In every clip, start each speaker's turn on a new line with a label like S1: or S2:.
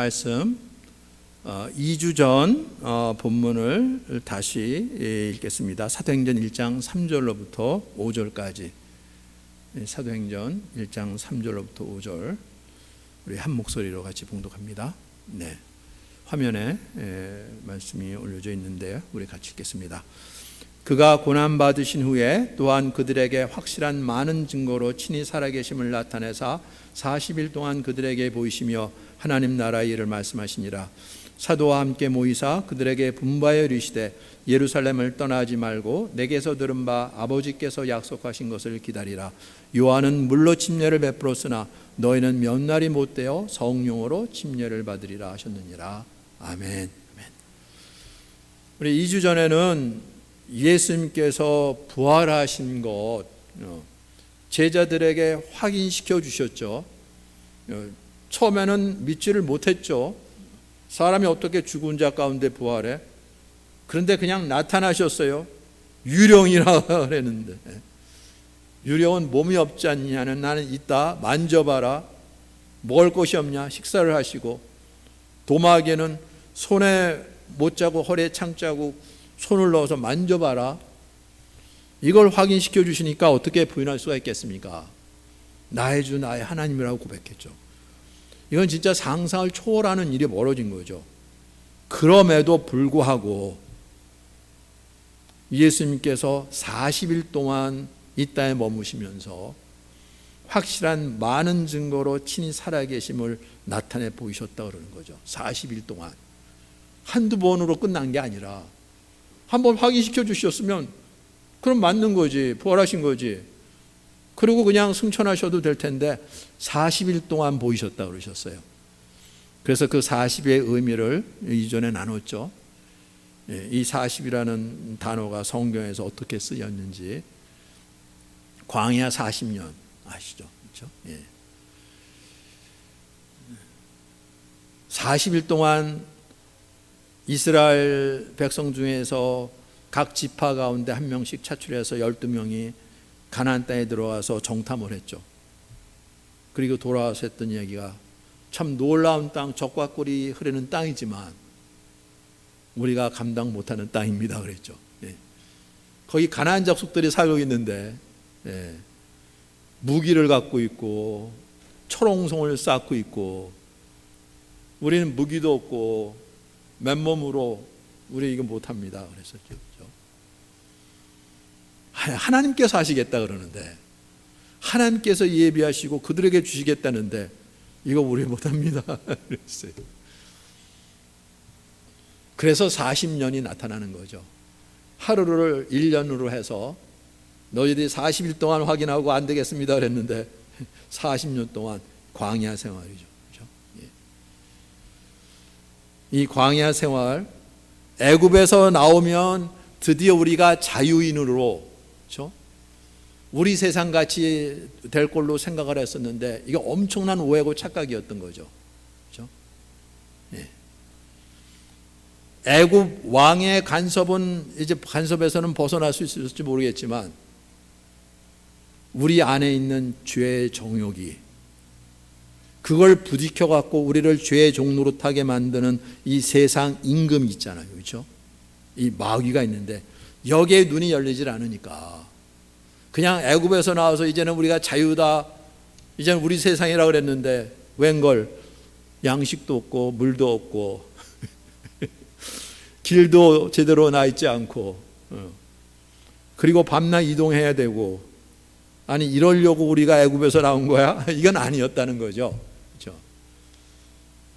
S1: 말씀 2주 전 본문을 다시 읽겠습니다. 사도행전 1장 3절로부터 5절까지. 사도행전 1장 3절로부터 5절 우리 한 목소리로 같이 봉독합니다. 네, 화면에 말씀이 올려져 있는데요, 우리 같이 읽겠습니다. 그가 고난받으신 후에 또한 그들에게 확실한 많은 증거로 친히 살아계심을 나타내사 40일 동안 그들에게 보이시며 하나님 나라의 일을 말씀하시니라. 사도와 함께 모이사 그들에게 분바에 이르시되 예루살렘을 떠나지 말고 내게서 들은 바 아버지께서 약속하신 것을 기다리라. 요한은 물로 침례를 베풀었으나 너희는 몇 날이 못되어 성령으로 침례를 받으리라 하셨느니라. 아멘. 우리 2주 전에는 예수님께서 부활하신 것 제자들에게 확인시켜 주셨죠. 처음에는 믿지를 못했죠. 사람이 어떻게 죽은 자 가운데 부활해? 그런데 그냥 나타나셨어요. 유령이라 그랬는데, 유령은 몸이 없지 않냐는 나는 있다, 만져봐라. 먹을 것이 없냐? 식사를 하시고, 도마에게는 손에 못자국 허리에 창자국 손을 넣어서 만져봐라. 이걸 확인시켜 주시니까 어떻게 부인할 수가 있겠습니까? 나의 주 나의 하나님이라고 고백했죠. 이건 진짜 상상을 초월하는 일이 벌어진 거죠. 그럼에도 불구하고 예수님께서 40일 동안 이 땅에 머무시면서 확실한 많은 증거로 친히 살아계심을 나타내 보이셨다 그러는 거죠. 40일 동안 한두 번으로 끝난 게 아니라 한번 확인시켜 주셨으면 그럼 맞는 거지, 부활하신 거지. 그리고 그냥 승천하셔도 될 텐데 40일 동안 보이셨다 그러셨어요. 그래서 그 40의 의미를 이전에 나눴죠. 이 40이라는 단어가 성경에서 어떻게 쓰였는지. 광야 40년 아시죠? 그렇죠? 40일 동안 이스라엘 백성 중에서 각 지파 가운데 한 명씩 차출해서 12명이 가나안 땅에 들어와서 정탐을 했죠. 그리고 돌아와서 했던 이야기가 참 놀라운 땅, 적과 꿀이 흐르는 땅이지만 우리가 감당 못하는 땅입니다 그랬죠. 거기 가나안 족속들이 살고 있는데 무기를 갖고 있고 초롱성을 쌓고 있고 우리는 무기도 없고 맨몸으로 우리 이거 못합니다 그랬었죠. 하나님께서 하시겠다 그러는데, 하나님께서 예비하시고 그들에게 주시겠다는데 이거 우리 못합니다 그랬어요. 그래서 40년이 나타나는 거죠. 하루를 1년으로 해서 너희들이 40일 동안 확인하고 안 되겠습니다 그랬는데 40년 동안 광야 생활이죠. 그렇죠? 이 광야 생활, 애굽에서 나오면 드디어 우리가 자유인으로, 그렇죠? 우리 세상같이 될 걸로 생각을 했었는데 이게 엄청난 오해고 착각이었던 거죠. 그렇죠? 애굽 왕의 간섭은 이제 간섭에서는 벗어날 수 있을지 모르겠지만 우리 안에 있는 죄의 정욕이 그걸 부딪혀 갖고 우리를 죄의 종로로 타게 만드는 이 세상 임금이 있잖아요. 그렇죠? 이 마귀가 있는데 여기에 눈이 열리질 않으니까 그냥 애굽에서 나와서 이제는 우리가 자유다, 이제는 우리 세상이라 그랬는데 웬걸 양식도 없고 물도 없고 길도 제대로 나 있지 않고 그리고 밤낮 이동해야 되고, 아니 이러려고 우리가 애굽에서 나온 거야? 이건 아니었다는 거죠. 그렇죠?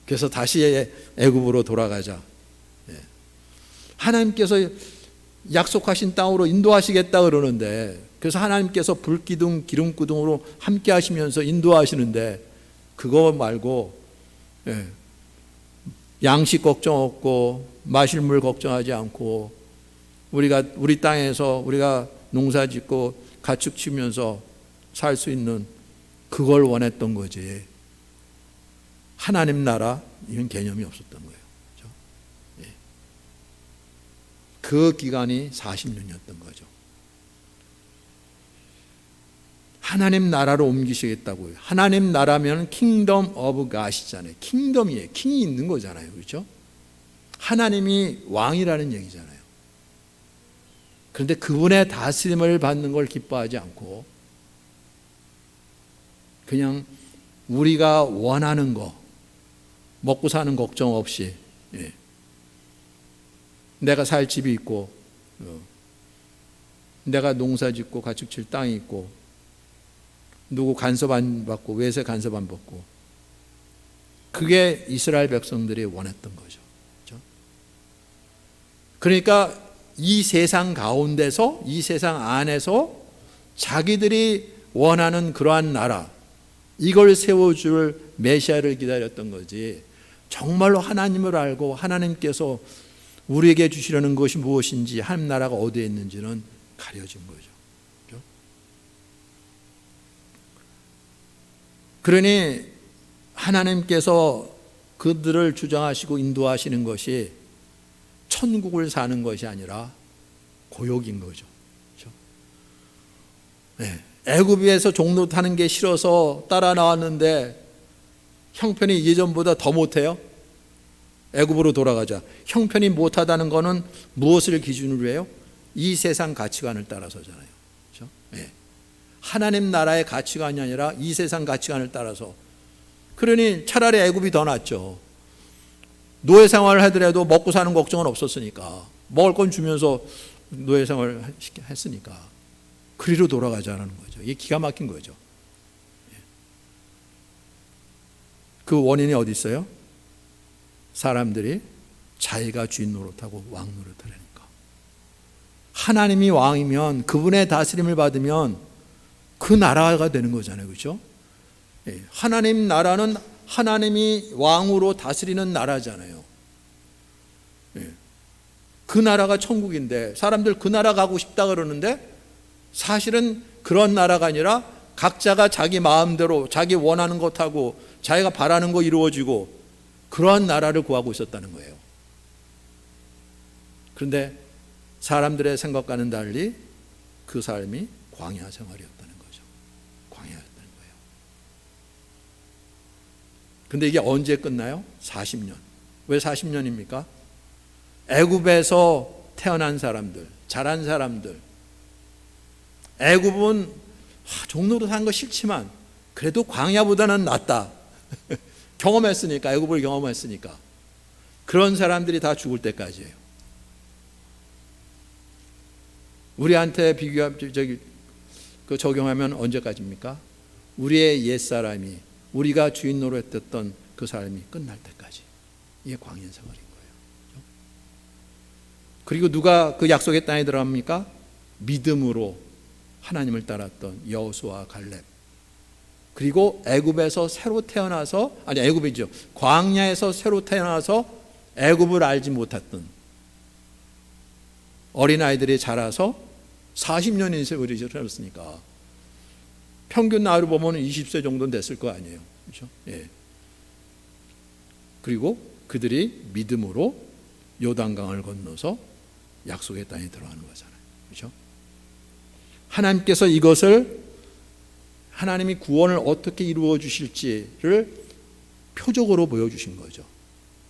S1: 그래서 다시 애굽으로 돌아가자. 하나님께서 약속하신 땅으로 인도하시겠다 그러는데, 그래서 하나님께서 불기둥 기름기둥으로 함께 하시면서 인도하시는데 그거 말고 양식 걱정 없고 마실 물 걱정하지 않고 우리가 우리 땅에서 우리가 농사 짓고 가축 치면서 살 수 있는 그걸 원했던 거지. 하나님 나라 이런 개념이 없었던 거예요. 그렇죠? 그 기간이 40년이었던 거죠. 하나님 나라로 옮기시겠다고요. 하나님 나라면 킹덤 오브 갓이잖아요. 킹덤이에요. 킹이 있는 거잖아요. 그렇죠? 하나님이 왕이라는 얘기잖아요. 그런데 그분의 다스림을 받는 걸 기뻐하지 않고 그냥 우리가 원하는 거, 먹고 사는 걱정 없이, 내가 살 집이 있고, 내가 농사 짓고 가축 칠 땅이 있고, 누구 간섭 안 받고 외세 간섭 안 받고, 그게 이스라엘 백성들이 원했던 거죠. 그렇죠? 그러니까 이 세상 가운데서, 이 세상 안에서 자기들이 원하는 그러한 나라, 이걸 세워줄 메시아를 기다렸던 거지, 정말로 하나님을 알고 하나님께서 우리에게 주시려는 것이 무엇인지, 하나님 나라가 어디에 있는지는 가려진 거죠. 그렇죠? 그러니 하나님께서 그들을 주장하시고 인도하시는 것이 천국을 사는 것이 아니라 고욕인 거죠. 그렇죠? 네. 애굽에서 종로 타는 게 싫어서 따라 나왔는데 형편이 예전보다 더 못해요? 애굽으로 돌아가자. 형편이 못하다는 것은 무엇을 기준으로 해요? 이 세상 가치관을 따라서잖아요. 그렇죠? 네. 하나님 나라의 가치관이 아니라 이 세상 가치관을 따라서. 그러니 차라리 애굽이 더 낫죠. 노예 생활을 하더라도 먹고 사는 걱정은 없었으니까, 먹을 건 주면서 노예 생활을 했으니까 그리로 돌아가자는 거죠. 이게 기가 막힌 거죠. 그 원인이 어디 있어요? 사람들이 자기가 주인 노릇하고 왕 노릇하려니까. 하나님이 왕이면, 그분의 다스림을 받으면 그 나라가 되는 거잖아요. 그렇죠? 하나님 나라는 하나님이 왕으로 다스리는 나라잖아요. 그 나라가 천국인데 사람들 그 나라 가고 싶다 그러는데, 사실은 그런 나라가 아니라 각자가 자기 마음대로 자기 원하는 것하고 자기가 바라는 거 이루어지고 그러한 나라를 구하고 있었다는 거예요. 그런데 사람들의 생각과는 달리 그 삶이 광야 생활이었다는 거죠. 광야였다는 거예요. 그런데 이게 언제 끝나요? 40년. 왜 40년입니까? 애굽에서 태어난 사람들, 자란 사람들, 애굽은 종로로 사는 거 싫지만 그래도 광야보다는 낫다. 경험했으니까, 애굽을 경험했으니까. 그런 사람들이 다 죽을 때까지예요. 우리한테 적용하면 언제까지입니까? 우리의 옛사람이, 우리가 주인 노릇했던 그 삶이 끝날 때까지. 이게 광야 생활인 거예요. 그리고 누가 그 약속의 땅에 들어갑니까? 믿음으로 하나님을 따랐던 여호수아, 갈렙. 그리고 애굽에서 새로 태어나서, 아니 애굽이죠, 광야에서 새로 태어나서 애굽을 알지 못했던 어린아이들이 자라서 40년이 세월이 지났으니까 평균 나이로 보면 20세 정도는 됐을 거 아니에요. 그렇죠? 예. 그리고 그들이 믿음으로 요단강을 건너서 약속의 땅에 들어가는 거잖아요. 그렇죠? 하나님께서 이것을, 하나님이 구원을 어떻게 이루어 주실지를 표적으로 보여주신 거죠.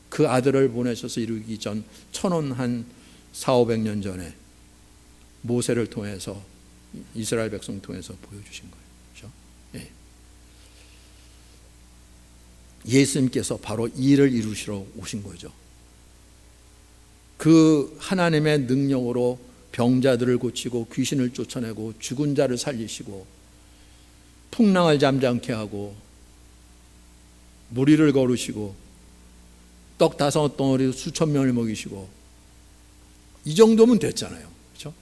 S1: 그 아들을 보내셔서 이루기 전 400~500년 전에 모세를 통해서, 이스라엘 백성 통해서 보여주신 거예요. 그렇죠? 예. 예수님께서 바로 이 일을 이루시러 오신 거죠. 그 하나님의 능력으로 병자들을 고치고 귀신을 쫓아내고 죽은 자를 살리시고 풍랑을 잠잠케 하고 무리를 거르시고 떡 5덩어리 수천 명을 먹이시고, 이 정도면 됐잖아요. 그렇죠?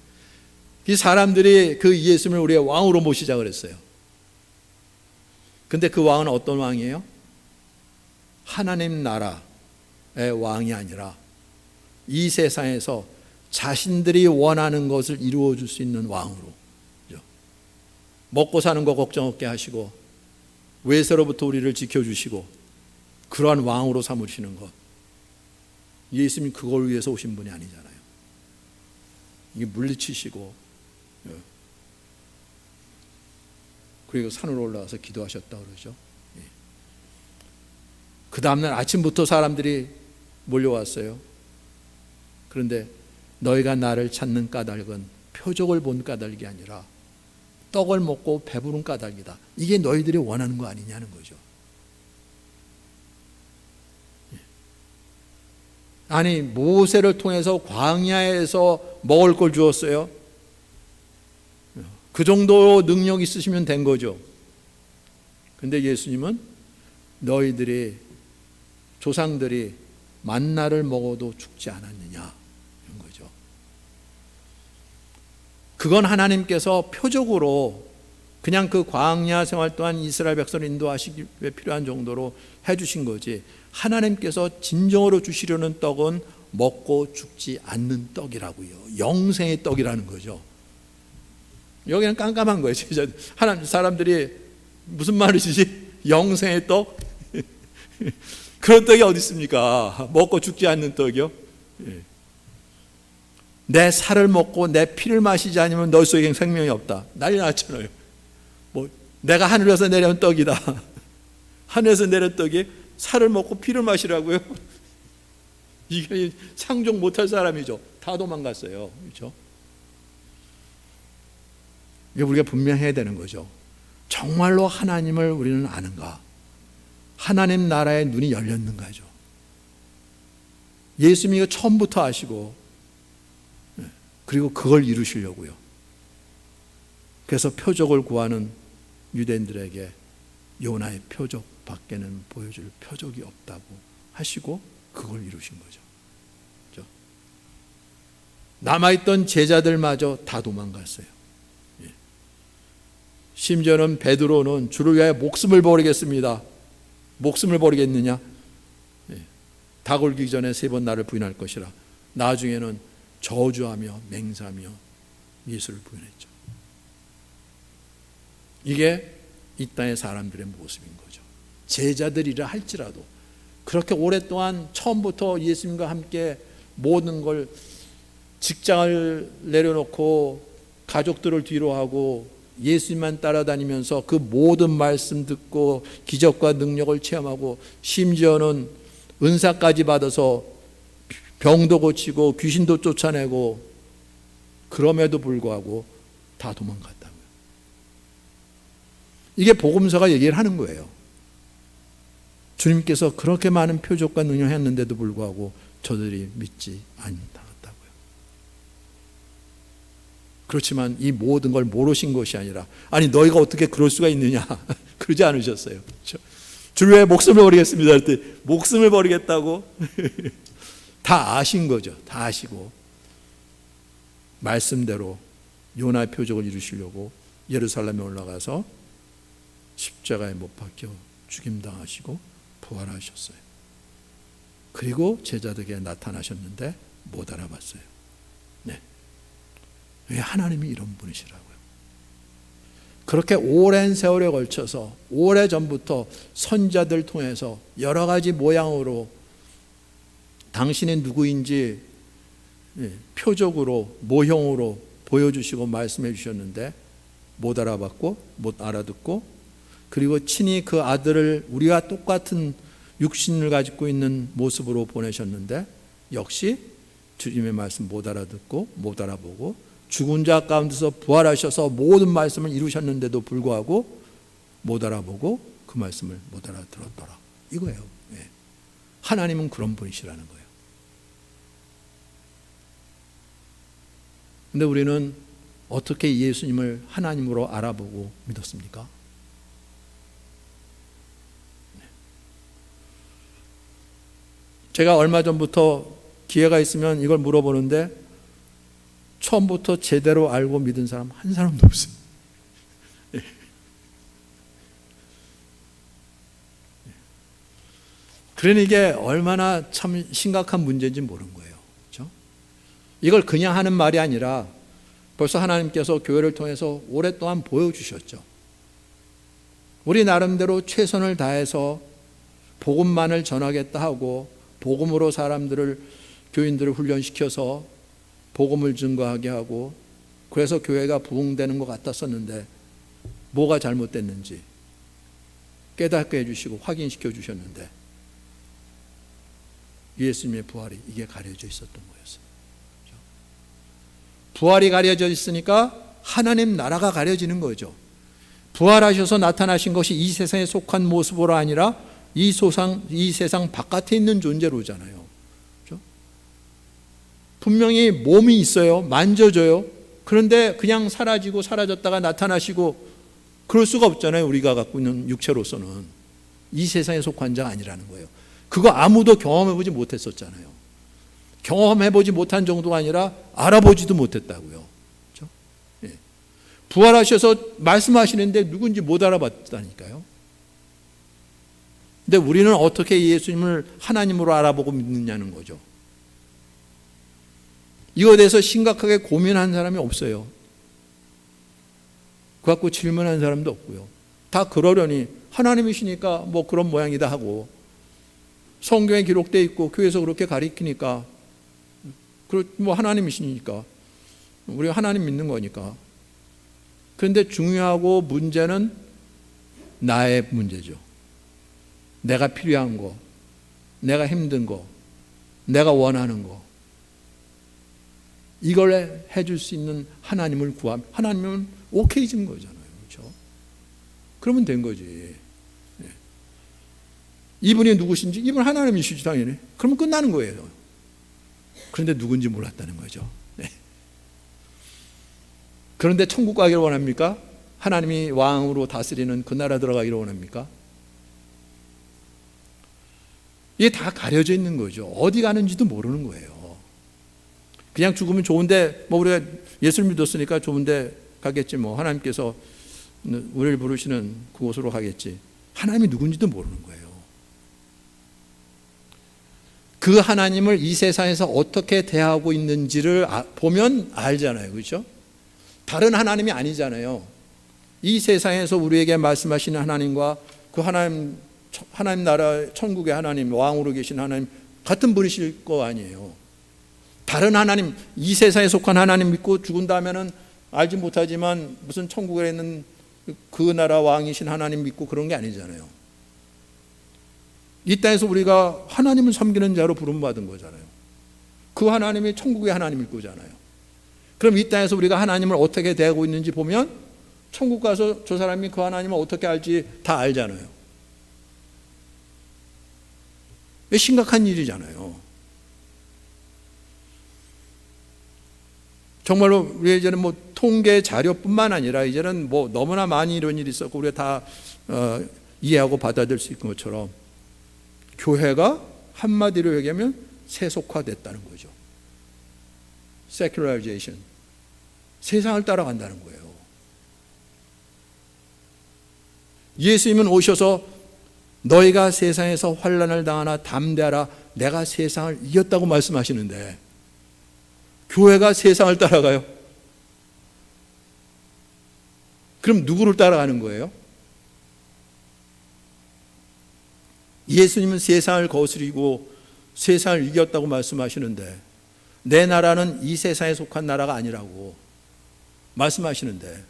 S1: 이 사람들이 그 예수님을 우리의 왕으로 모시자 그랬어요. 근데 그 왕은 어떤 왕이에요? 하나님 나라의 왕이 아니라 이 세상에서 자신들이 원하는 것을 이루어 줄 수 있는 왕으로, 먹고 사는 거 걱정 없게 하시고 외세로부터 우리를 지켜주시고 그러한 왕으로 삼으시는 것, 예수님이 그걸 위해서 오신 분이 아니잖아요. 이게 물리치시고 그리고 산으로 올라가서 기도하셨다고 그러죠. 그 다음날 아침부터 사람들이 몰려왔어요. 그런데 너희가 나를 찾는 까닭은 표적을 본 까닭이 아니라 떡을 먹고 배부른 까닭이다. 이게 너희들이 원하는 거 아니냐는 거죠. 아니, 모세를 통해서 광야에서 먹을 걸 주었어요. 그 정도 능력 있으시면 된 거죠. 근데 예수님은 너희들이, 조상들이 만나를 먹어도 죽지 않았느냐 이런 거죠. 그건 하나님께서 표적으로 그냥 그 광야 생활 동안 이스라엘 백성을 인도하시기 위해 필요한 정도로 해주신 거지, 하나님께서 진정으로 주시려는 떡은 먹고 죽지 않는 떡이라고요. 영생의 떡이라는 거죠. 여기는 깜깜한 거예요. 하나님, 사람들이 무슨 말이지? 영생의 떡? 그런 떡이 어디 있습니까? 먹고 죽지 않는 떡이요? 내 살을 먹고 내 피를 마시지 않으면 너 속에 생명이 없다. 난리 났잖아요. 뭐 내가 하늘에서 내려온 떡이다. 하늘에서 내려온 떡이 살을 먹고 피를 마시라고요? 이게 상종 못할 사람이죠. 다 도망갔어요. 그렇죠? 이게 우리가 분명해야 되는 거죠. 정말로 하나님을 우리는 아는가? 하나님 나라의 눈이 열렸는가죠. 예수님이 처음부터 아시고, 그리고 그걸 이루시려고요. 그래서 표적을 구하는 유대인들에게 요나의 표적 밖에는 보여줄 표적이 없다고 하시고 그걸 이루신 거죠. 그렇죠? 남아있던 제자들마저 다 도망갔어요. 심지어는 베드로는 주를 위하여 목숨을 버리겠습니다. 목숨을 버리겠느냐? 닭 울기 전에 3번 나를 부인할 것이라. 나중에는 저주하며 맹세하며 예수를 부인했죠. 이게 이 땅의 사람들의 모습인 거죠. 제자들이라 할지라도 그렇게 오랫동안 처음부터 예수님과 함께 모든 걸, 직장을 내려놓고 가족들을 뒤로 하고 예수님만 따라다니면서 그 모든 말씀 듣고 기적과 능력을 체험하고 심지어는 은사까지 받아서 병도 고치고 귀신도 쫓아내고, 그럼에도 불구하고 다 도망갔다고요. 이게 복음서가 얘기를 하는 거예요. 주님께서 그렇게 많은 표적과 능력을 했는데도 불구하고 저들이 믿지 않는다고요. 그렇지만 이 모든 걸 모르신 것이 아니라, 아니 너희가 어떻게 그럴 수가 있느냐 그러지 않으셨어요. 그렇죠? 주를 위해 목숨을 버리겠습니다 할 때 목숨을 버리겠다고 다 아신 거죠. 다 아시고 말씀대로 요나의 표적을 이루시려고 예루살렘에 올라가서 십자가에 못 박혀 죽임당하시고 부활하셨어요. 그리고 제자들에게 나타나셨는데 못 알아봤어요. 네. 왜? 하나님이 이런 분이시라고요. 그렇게 오랜 세월에 걸쳐서 오래전부터 선자들 통해서 여러 가지 모양으로 당신이 누구인지 표적으로, 모형으로 보여주시고 말씀해 주셨는데 못 알아봤고 못 알아듣고, 그리고 친히 그 아들을 우리와 똑같은 육신을 가지고 있는 모습으로 보내셨는데 역시 주님의 말씀 못 알아듣고 못 알아보고, 죽은 자 가운데서 부활하셔서 모든 말씀을 이루셨는데도 불구하고 못 알아보고 그 말씀을 못 알아들었더라. 이거예요. 하나님은 그런 분이시라는 거예요. 근데 우리는 어떻게 예수님을 하나님으로 알아보고 믿었습니까? 제가 얼마 전부터 기회가 있으면 이걸 물어보는데 처음부터 제대로 알고 믿은 사람 한 사람도 없어요. 그러니 이게 얼마나 참 심각한 문제인지 모르는 거예요. 그렇죠? 이걸 그냥 하는 말이 아니라 벌써 하나님께서 교회를 통해서 오랫동안 보여주셨죠. 우리 나름대로 최선을 다해서 복음만을 전하겠다 하고 복음으로 사람들을, 교인들을 훈련시켜서 복음을 증거하게 하고, 그래서 교회가 부흥되는 것 같았었는데 뭐가 잘못됐는지 깨닫게 해주시고 확인시켜 주셨는데 예수님의 부활이 이게 가려져 있었던 거였어요. 부활이 가려져 있으니까 하나님 나라가 가려지는 거죠. 부활하셔서 나타나신 것이 이 세상에 속한 모습으로 아니라 이 세상 바깥에 있는 존재로잖아요. 그렇죠? 분명히 몸이 있어요. 만져져요. 그런데 그냥 사라지고 사라졌다가 나타나시고 그럴 수가 없잖아요. 우리가 갖고 있는 육체로서는 이 세상에 속한 자가 아니라는 거예요. 그거 아무도 경험해보지 못했었잖아요. 경험해보지 못한 정도가 아니라 알아보지도 못했다고요. 그렇죠? 예. 부활하셔서 말씀하시는데 누군지 못 알아봤다니까요. 근데 우리는 어떻게 예수님을 하나님으로 알아보고 믿느냐는 거죠. 이거에 대해서 심각하게 고민한 사람이 없어요. 그 갖고 질문한 사람도 없고요. 다 그러려니 하나님이시니까 뭐 그런 모양이다 하고 성경에 기록되어 있고 교회에서 그렇게 가르치니까 뭐 하나님이시니까 우리가 하나님 믿는 거니까. 그런데 중요하고 문제는 나의 문제죠. 내가 필요한 거, 내가 힘든 거, 내가 원하는 거, 이걸 해줄 수 있는 하나님을 구하면 하나님은 오케이진 거잖아요. 그렇죠? 그러면 된 거지. 이분이 누구신지, 이분 하나님이시지 당연히. 그러면 끝나는 거예요. 그런데 누군지 몰랐다는 거죠. 네. 그런데 천국 가기를 원합니까? 하나님이 왕으로 다스리는 그 나라 들어가기를 원합니까? 이게 다 가려져 있는 거죠. 어디 가는지도 모르는 거예요. 그냥 죽으면 좋은데, 뭐 우리가 예수를 믿었으니까 좋은데 가겠지, 뭐 하나님께서 우리를 부르시는 그곳으로 가겠지. 하나님이 누군지도 모르는 거예요. 그 하나님을 이 세상에서 어떻게 대하고 있는지를 보면 알잖아요. 그렇죠? 다른 하나님이 아니잖아요. 이 세상에서 우리에게 말씀하시는 하나님과 그 하나님 나라 천국의 하나님, 왕으로 계신 하나님 같은 분이실 거 아니에요. 다른 하나님, 이 세상에 속한 하나님 믿고 죽은 다음에는 알지 못하지만 무슨 천국에 있는 그 나라 왕이신 하나님 믿고 그런 게 아니잖아요. 이 땅에서 우리가 하나님을 섬기는 자로 부름받은 거잖아요. 그 하나님이 천국의 하나님일 거잖아요. 그럼 이 땅에서 우리가 하나님을 어떻게 대하고 있는지 보면 천국 가서 저 사람이 그 하나님을 어떻게 알지 다 알잖아요. 심각한 일이잖아요. 정말로 우리 이제는 뭐 통계 자료뿐만 아니라 이제는 뭐 너무나 많이 이런 일이 있었고 우리가 다 이해하고 받아들일 수 있는 것처럼 교회가 한마디로 얘기하면 세속화됐다는 거죠. Secularization. 세상을 따라간다는 거예요. 예수님은 오셔서 너희가 세상에서 환난을 당하나 담대하라 내가 세상을 이겼다고 말씀하시는데 교회가 세상을 따라가요? 그럼 누구를 따라가는 거예요? 예수님은 세상을 거스리고 세상을 이겼다고 말씀하시는데 내 나라는 이 세상에 속한 나라가 아니라고 말씀하시는데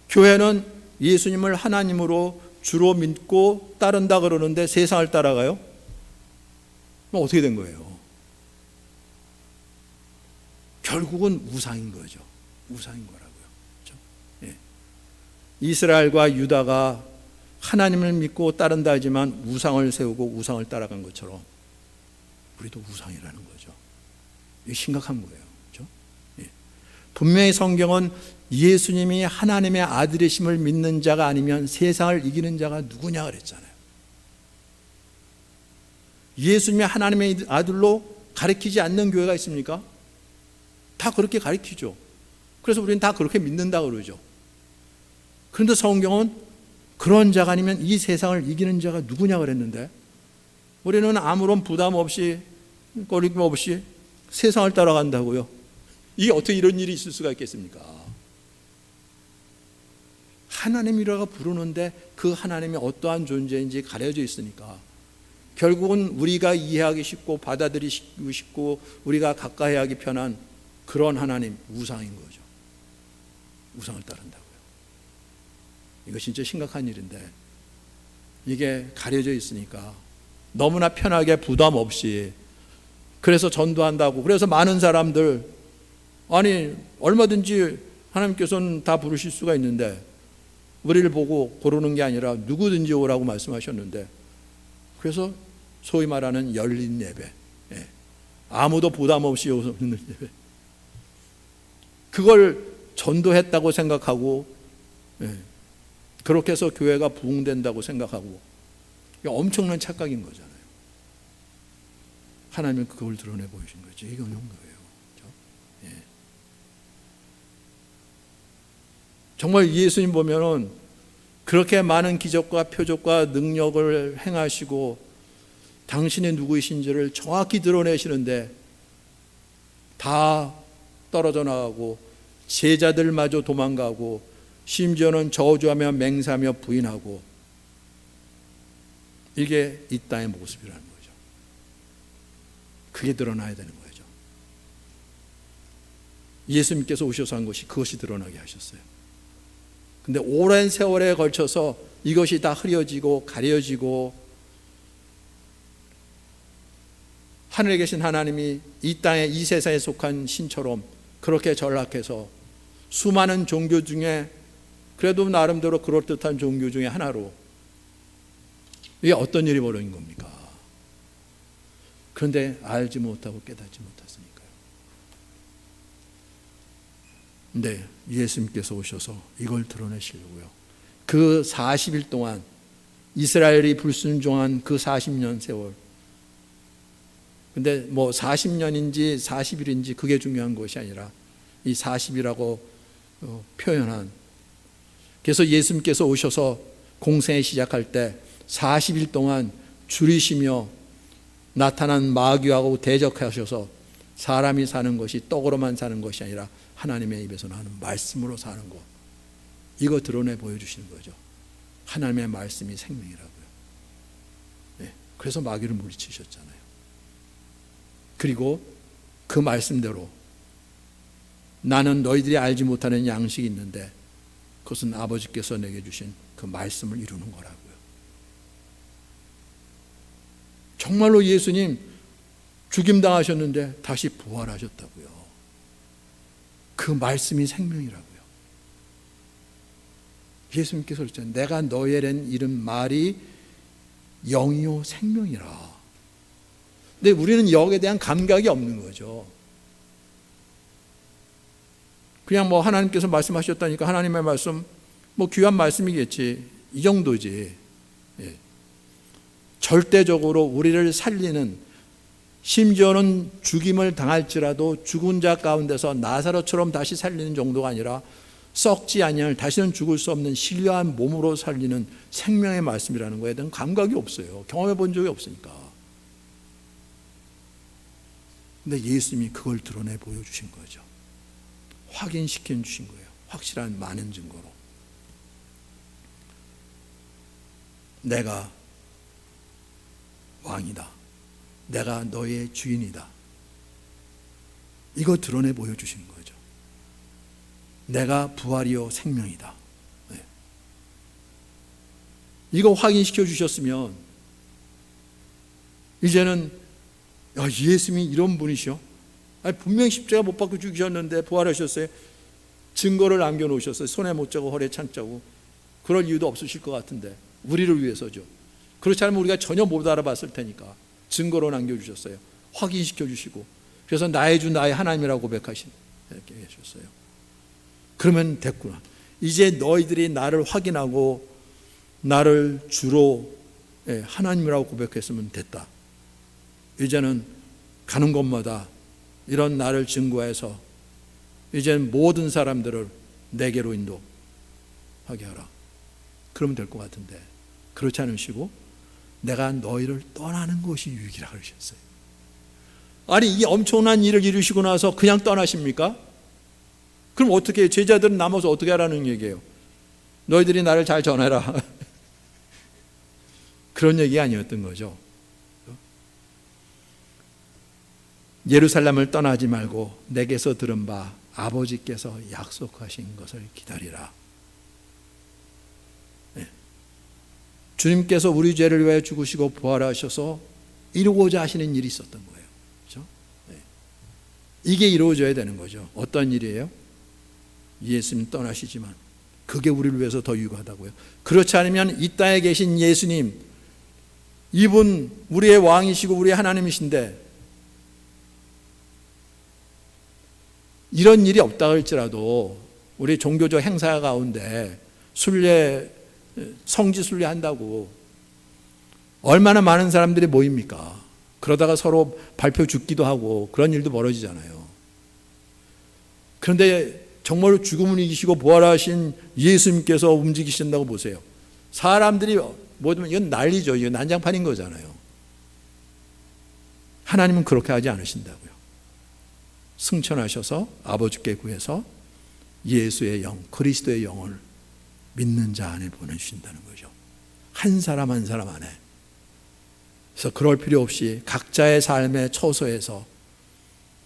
S1: 교회는 예수님을 하나님으로 주로 믿고 따른다 그러는데 세상을 따라가요? 그럼 어떻게 된 거예요? 결국은 우상인 거죠. 우상인 거라고요. 그렇죠? 예. 이스라엘과 유다가 하나님을 믿고 따른다 하지만 우상을 세우고 우상을 따라간 것처럼 우리도 우상이라는 거죠. 이게 심각한 거예요. 그렇죠? 예. 분명히 성경은 예수님이 하나님의 아들이심을 믿는 자가 아니면 세상을 이기는 자가 누구냐 그랬잖아요. 예수님이 하나님의 아들로 가르치지 않는 교회가 있습니까? 다 그렇게 가르치죠. 그래서 우리는 다 그렇게 믿는다 그러죠. 그런데 성경은 그런 자가 아니면 이 세상을 이기는 자가 누구냐 그랬는데 우리는 아무런 부담 없이 꺼리낌 없이 세상을 따라간다고요. 이게 어떻게 이런 일이 있을 수가 있겠습니까? 하나님이라고 부르는데 그 하나님이 어떠한 존재인지 가려져 있으니까 결국은 우리가 이해하기 쉽고 받아들이기 쉽고 우리가 가까이 하기 편한 그런 하나님, 우상인 거죠. 우상을 따른다고요. 이거 진짜 심각한 일인데 이게 가려져 있으니까 너무나 편하게 부담 없이 그래서 전도한다고 그래서 많은 사람들 아니 얼마든지 하나님께서는 다 부르실 수가 있는데 우리를 보고 고르는 게 아니라 누구든지 오라고 말씀하셨는데 그래서 소위 말하는 열린 예배, 아무도 부담 없이 오는 예배, 그걸 전도했다고 생각하고 그렇게 해서 교회가 부흥된다고 생각하고 엄청난 착각인 거잖아요. 하나님은 그걸 드러내 보이신 거죠. 이건 거예요. 그렇죠? 정말 예수님 보면은 그렇게 많은 기적과 표적과 능력을 행하시고 당신이 누구이신지를 정확히 드러내시는데 다 떨어져 나가고 제자들마저 도망가고 심지어는 저주하며 맹세하며 부인하고 이게 이 땅의 모습이라는 거죠. 그게 드러나야 되는 거죠. 예수님께서 오셔서 한 것이 그것이 드러나게 하셨어요. 근데 오랜 세월에 걸쳐서 이것이 다 흐려지고 가려지고 하늘에 계신 하나님이 이 땅에 이 세상에 속한 신처럼 그렇게 전락해서 수많은 종교 중에 그래도 나름대로 그럴듯한 종교 중에 하나로 이게 어떤 일이 벌어진 겁니까? 그런데 알지 못하고 깨닫지 못했으니까요. 근데 예수님께서 오셔서 이걸 드러내시려고요. 그 40일 동안 이스라엘이 불순종한 그 40년 세월, 근데 뭐 40년인지 40일인지 그게 중요한 것이 아니라 이 40이라고 표현한, 그래서 예수님께서 오셔서 공생에 시작할 때 40일 동안 줄이시며 나타난 마귀하고 대적하셔서 사람이 사는 것이 떡으로만 사는 것이 아니라 하나님의 입에서 나는 말씀으로 사는 것, 이거 드러내 보여주시는 거죠. 하나님의 말씀이 생명이라고요. 네, 그래서 마귀를 물리치셨잖아요. 그리고 그 말씀대로 나는 너희들이 알지 못하는 양식이 있는데 그것은 아버지께서 내게 주신 그 말씀을 이루는 거라고요. 정말로 예수님 죽임당하셨는데 다시 부활하셨다고요. 그 말씀이 생명이라고요. 예수님께서 그랬잖아요. 내가 너에겐 이른 말이 영이요 생명이라. 근데 우리는 영에 대한 감각이 없는 거죠. 그냥 뭐 하나님께서 말씀하셨다니까 하나님의 말씀 뭐 귀한 말씀이겠지, 이 정도지. 예. 절대적으로 우리를 살리는, 심지어는 죽임을 당할지라도 죽은 자 가운데서 나사로처럼 다시 살리는 정도가 아니라 썩지 아니할 다시는 죽을 수 없는 신령한 몸으로 살리는 생명의 말씀이라는 거에 대한 감각이 없어요. 경험해 본 적이 없으니까. 근데 예수님이 그걸 드러내 보여주신 거죠. 확인시켜 주신 거예요. 확실한 많은 증거로. 내가 왕이다. 내가 너의 주인이다. 이거 드러내 보여주신 거죠. 내가 부활이요 생명이다. 네. 이거 확인시켜 주셨으면 이제는 예수님이 이런 분이시오? 아니, 분명히 십자가 못 박고 죽으셨는데 부활하셨어요. 증거를 남겨놓으셨어요. 손에 못자고 허리에 찬자고. 그럴 이유도 없으실 것 같은데 우리를 위해서죠. 그렇지 않으면 우리가 전혀 못 알아봤을 테니까 증거로 남겨주셨어요. 확인시켜 주시고, 그래서 나의 주 나의 하나님이라고 고백하신 이렇게 하셨어요. 그러면 됐구나. 이제 너희들이 나를 확인하고 나를 주로 하나님이라고 고백했으면 됐다. 이제는 가는 곳마다 이런 나를 증거해서 이제는 모든 사람들을 내게로 인도하게 하라. 그러면 될 것 같은데 그렇지 않으시고 내가 너희를 떠나는 것이 유익이라 그러셨어요. 아니, 이 엄청난 일을 이루시고 나서 그냥 떠나십니까? 그럼 어떻게 해요? 제자들은 남아서 어떻게 하라는 얘기예요? 너희들이 나를 잘 전해라. 그런 얘기 아니었던 거죠. 예루살렘을 떠나지 말고 내게서 들은 바 아버지께서 약속하신 것을 기다리라. 주님께서 우리 죄를 위하여 죽으시고 부활하셔서 이루고자 하시는 일이 있었던 거예요. 그렇죠? 네. 이게 이루어져야 되는 거죠. 어떤 일이에요? 예수님 떠나시지만 그게 우리를 위해서 더 유효하다고요. 그렇지 않으면 이 땅에 계신 예수님, 이분 우리의 왕이시고 우리의 하나님이신데 이런 일이 없다 할지라도 우리 종교적 행사 가운데 순례, 성지 순례 한다고 얼마나 많은 사람들이 모입니까? 그러다가 서로 발표 죽기도 하고 그런 일도 벌어지잖아요. 그런데 정말로 죽음을 이기시고 부활하신 예수님께서 움직이신다고 보세요. 사람들이 뭐든 이건 난리죠. 이건 난장판인 거잖아요. 하나님은 그렇게 하지 않으신다고요. 승천하셔서 아버지께 구해서 예수의 영, 그리스도의 영을 믿는 자 안에 보내주신다는 거죠. 한 사람 한 사람 안에. 그래서 그럴 필요 없이 각자의 삶의 처소에서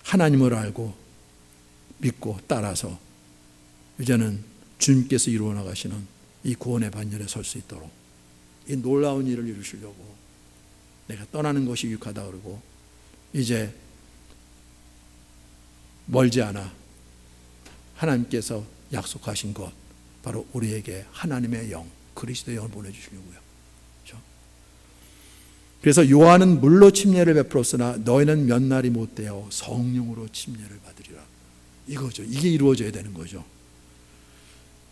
S1: 하나님을 알고 믿고 따라서 이제는 주님께서 이루어 나가시는 이 구원의 반열에 설 수 있도록 이 놀라운 일을 이루시려고 내가 떠나는 것이 유익하다 그러고 이제 멀지 않아 하나님께서 약속하신 것 바로 우리에게 하나님의 영, 그리스도의 영을 보내주시려고요. 그렇죠? 그래서 요한은 물로 침례를 베풀었으나 너희는 몇 날이 못되어 성령으로 침례를 받으리라. 이거죠. 이게 이루어져야 되는 거죠.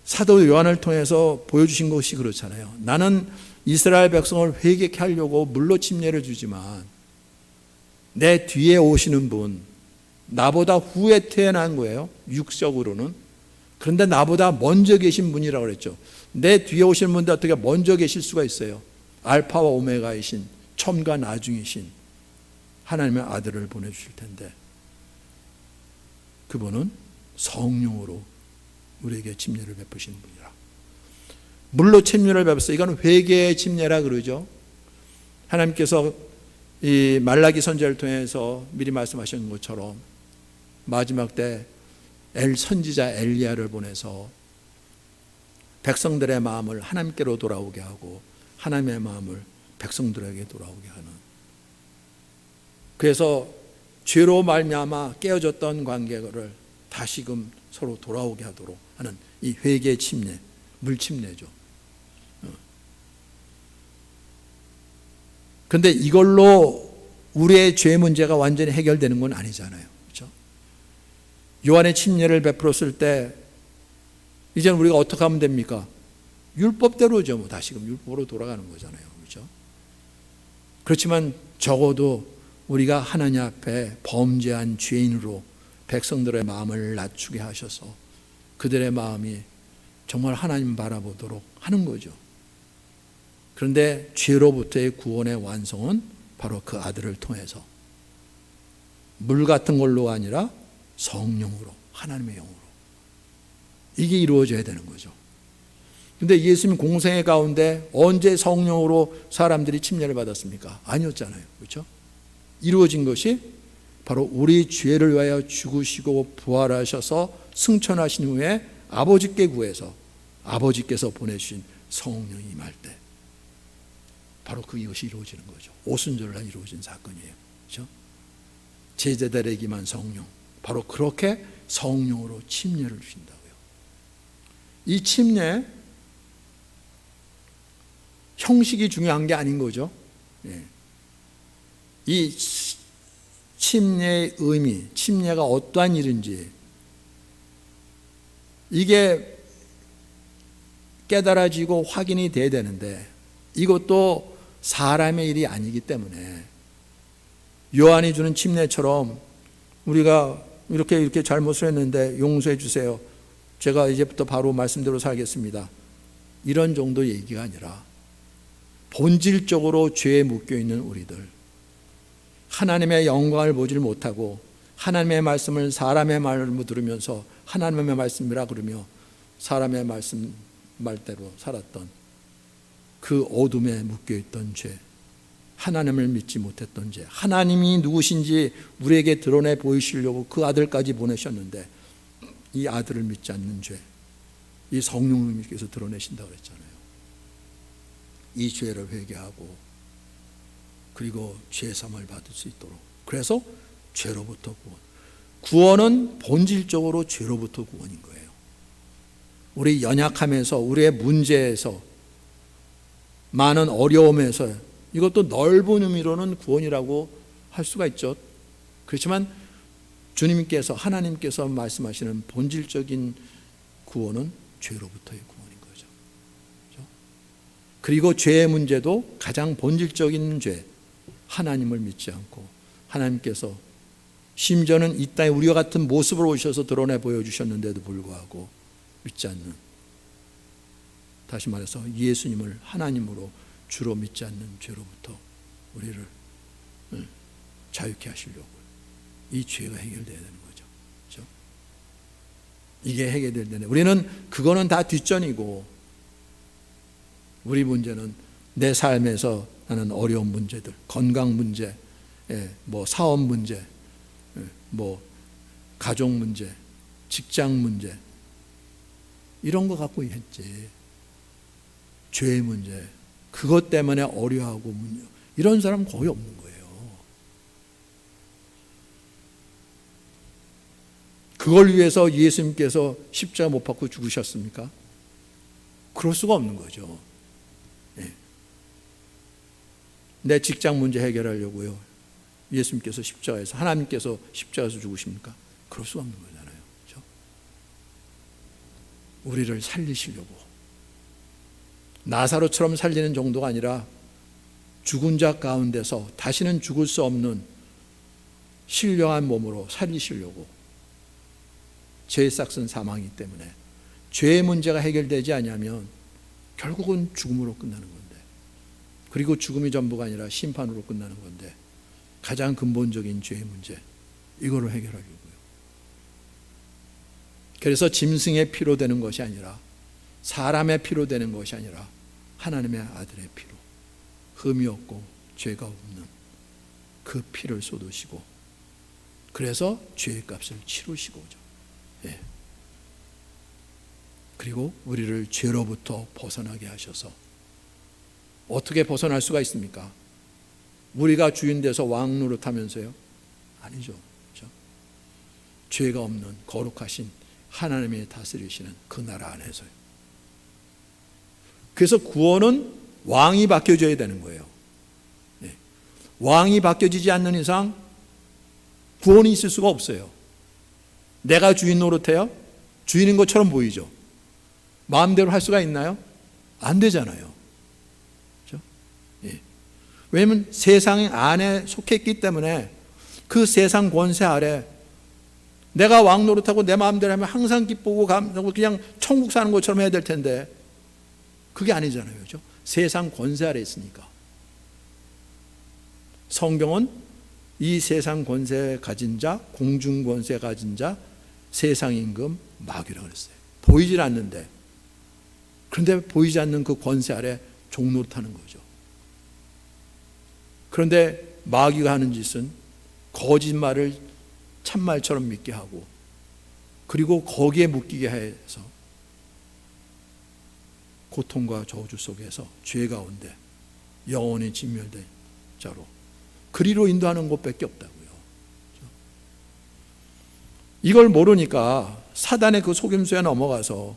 S1: 사도 요한을 통해서 보여주신 것이 그렇잖아요. 나는 이스라엘 백성을 회개케 하려고 물로 침례를 주지만 내 뒤에 오시는 분, 나보다 후에 태어난 거예요. 육적으로는. 그런데 나보다 먼저 계신 분이라고 그랬죠. 내 뒤에 오시는 분들 어떻게 먼저 계실 수가 있어요. 알파와 오메가이신 처음과 나중이신 하나님의 아들을 보내주실 텐데 그분은 성령으로 우리에게 침례를 베푸시는 분이라. 물로 침례를 베풀어서 이건 회개의 침례라 그러죠. 하나님께서 이 말라기 선지자를 통해서 미리 말씀하신 것처럼 마지막 때 선지자 엘리야를 보내서 백성들의 마음을 하나님께로 돌아오게 하고 하나님의 마음을 백성들에게 돌아오게 하는, 그래서 죄로 말미암아 깨어졌던 관계를 다시금 서로 돌아오게 하도록 하는 이 회개 침례, 물침례죠. 그런데 이걸로 우리의 죄 문제가 완전히 해결되는 건 아니잖아요. 그렇죠? 요한의 침례를 베풀었을 때 이제는 우리가 어떻게 하면 됩니까? 율법대로죠. 뭐 다시금 율법으로 돌아가는 거잖아요. 그렇죠? 그렇지만 적어도 우리가 하나님 앞에 범죄한 죄인으로 백성들의 마음을 낮추게 하셔서 그들의 마음이 정말 하나님 바라보도록 하는 거죠. 그런데 죄로부터의 구원의 완성은 바로 그 아들을 통해서 물 같은 걸로 아니라 성령으로, 하나님의 영으로 이게 이루어져야 되는 거죠. 그런데 예수님 공생의 가운데 언제 성령으로 사람들이 침례를 받았습니까? 아니었잖아요. 그렇죠? 이루어진 것이 바로 우리 죄를 위하여 죽으시고 부활하셔서 승천하신 후에 아버지께 구해서 아버지께서 보내주신 성령이 임할 때 바로 그것이 이루어지는 거죠. 오순절날 이루어진 사건이에요. 그렇죠? 제자들에게만 성령, 바로 그렇게 성령으로 침례를 주신다고요. 이 침례 형식이 중요한 게 아닌 거죠. 이 침례의 의미, 침례가 어떠한 일인지 이게 깨달아지고 확인이 돼야 되는데 이것도 사람의 일이 아니기 때문에 요한이 주는 침례처럼 우리가 이렇게 잘못을 했는데 용서해 주세요. 제가 이제부터 바로 말씀대로 살겠습니다. 이런 정도 얘기가 아니라 본질적으로 죄에 묶여있는 우리들, 하나님의 영광을 보질 못하고 하나님의 말씀을 사람의 말로 들으면서 하나님의 말씀이라 그러며 사람의 말씀 말대로 살았던 그 어둠에 묶여있던 죄, 하나님을 믿지 못했던 죄, 하나님이 누구신지 우리에게 드러내 보이시려고 그 아들까지 보내셨는데 이 아들을 믿지 않는 죄, 이 성령님께서 드러내신다고 그랬잖아요. 이 죄를 회개하고 그리고 죄 사함을 받을 수 있도록. 그래서 죄로부터 구원은 본질적으로 죄로부터 구원인 거예요. 우리 연약함에서, 우리의 문제에서, 많은 어려움에서, 이것도 넓은 의미로는 구원이라고 할 수가 있죠. 그렇지만 주님께서, 하나님께서 말씀하시는 본질적인 구원은 죄로부터의 구원인 거죠. 그리고 죄의 문제도 가장 본질적인 죄, 하나님을 믿지 않고, 하나님께서 심지어는 이 땅에 우리와 같은 모습으로 오셔서 드러내 보여주셨는데도 불구하고 믿지 않는, 다시 말해서 예수님을 하나님으로 주로 믿지 않는 죄로부터 우리를 자유케 하시려고 이 죄가 해결돼야 되는 거죠. 그렇죠? 이게 해결될 때는 우리는 그거는 다 뒷전이고, 우리 문제는 내 삶에서 나는 어려운 문제들, 건강 문제, 뭐 사업 문제, 뭐 가족 문제, 직장 문제, 이런 거 갖고 했지. 죄의 문제, 그것 때문에 어려워하고 이런 사람 거의 없는 거예요. 그걸 위해서 예수님께서 십자가 못 박고 죽으셨습니까? 그럴 수가 없는 거죠. 내 직장 문제 해결하려고요, 예수님께서 십자가에서, 하나님께서 십자가에서 죽으십니까? 그럴 수가 없는 거잖아요. 그렇죠? 우리를 살리시려고, 나사로처럼 살리는 정도가 아니라 죽은 자 가운데서 다시는 죽을 수 없는 신령한 몸으로 살리시려고. 죄의 싹은 사망이기 때문에 죄의 문제가 해결되지 않으면 결국은 죽음으로 끝나는 건데, 그리고 죽음이 전부가 아니라 심판으로 끝나는 건데, 가장 근본적인 죄의 문제, 이거를 해결하려고요. 그래서 짐승의 피로 되는 것이 아니라, 사람의 피로 되는 것이 아니라 하나님의 아들의 피로, 흠이 없고 죄가 없는 그 피를 쏟으시고, 그래서 죄의 값을 치르시고죠. 그리고 우리를 죄로부터 벗어나게 하셔서, 어떻게 벗어날 수가 있습니까? 우리가 주인 돼서 왕 노릇하면서요? 아니죠. 그렇죠? 죄가 없는 거룩하신 하나님이 다스리시는 그 나라 안에서요. 그래서 구원은 왕이 바뀌어져야 되는 거예요. 왕이 바뀌어지지 않는 이상 구원이 있을 수가 없어요. 내가 주인 노릇해요? 주인인 것처럼 보이죠. 마음대로 할 수가 있나요? 안 되잖아요. 그렇죠? 왜냐하면 세상 안에 속해 있기 때문에, 그 세상 권세 아래 내가 왕 노릇하고 내 마음대로 하면 항상 기쁘고 감사하고 그냥 천국 사는 것처럼 해야 될 텐데, 그게 아니잖아요. 그렇죠? 세상 권세 아래 있으니까. 성경은 이 세상 권세 가진 자, 공중 권세 가진 자, 세상 임금 마귀라고 그랬어요. 보이질 않는데, 그런데 보이지 않는 그 권세 아래 종노릇하는 거죠. 그런데 마귀가 하는 짓은 거짓말을 참말처럼 믿게 하고, 그리고 거기에 묶이게 해서 고통과 저주 속에서 죄 가운데 영원히 진멸된 자로, 그리로 인도하는 것밖에 없다고요. 이걸 모르니까 사단의 그 속임수에 넘어가서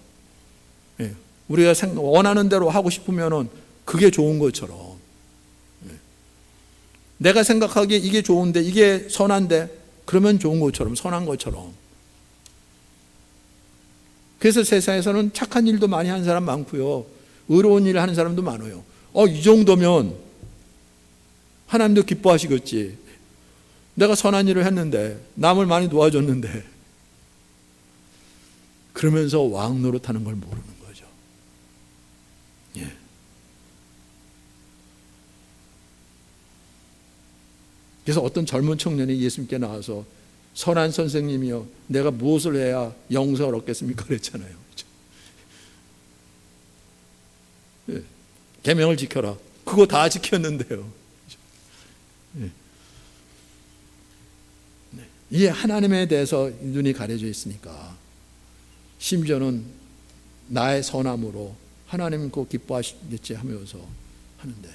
S1: 우리가 원하는 대로 하고 싶으면은 그게 좋은 것처럼, 내가 생각하기에 이게 좋은데, 이게 선한데, 그러면 좋은 것처럼, 선한 것처럼. 그래서 세상에서는 착한 일도 많이 하는 사람 많고요, 의로운 일을 하는 사람도 많아요. 이 정도면 하나님도 기뻐하시겠지. 내가 선한 일을 했는데, 남을 많이 도와줬는데. 그러면서 왕 노릇하는 걸 모르는 거죠. 그래서 어떤 젊은 청년이 예수님께 나와서, 선한 선생님이요, 내가 무엇을 해야 영생을 얻겠습니까? 그랬잖아요. 그렇죠? 계명을 지켜라. 그거 다 지켰는데요. 이 하나님에 대해서 눈이 가려져 있으니까, 심지어는 나의 선함으로 하나님 꼭 기뻐하시겠지 하면서 하는데,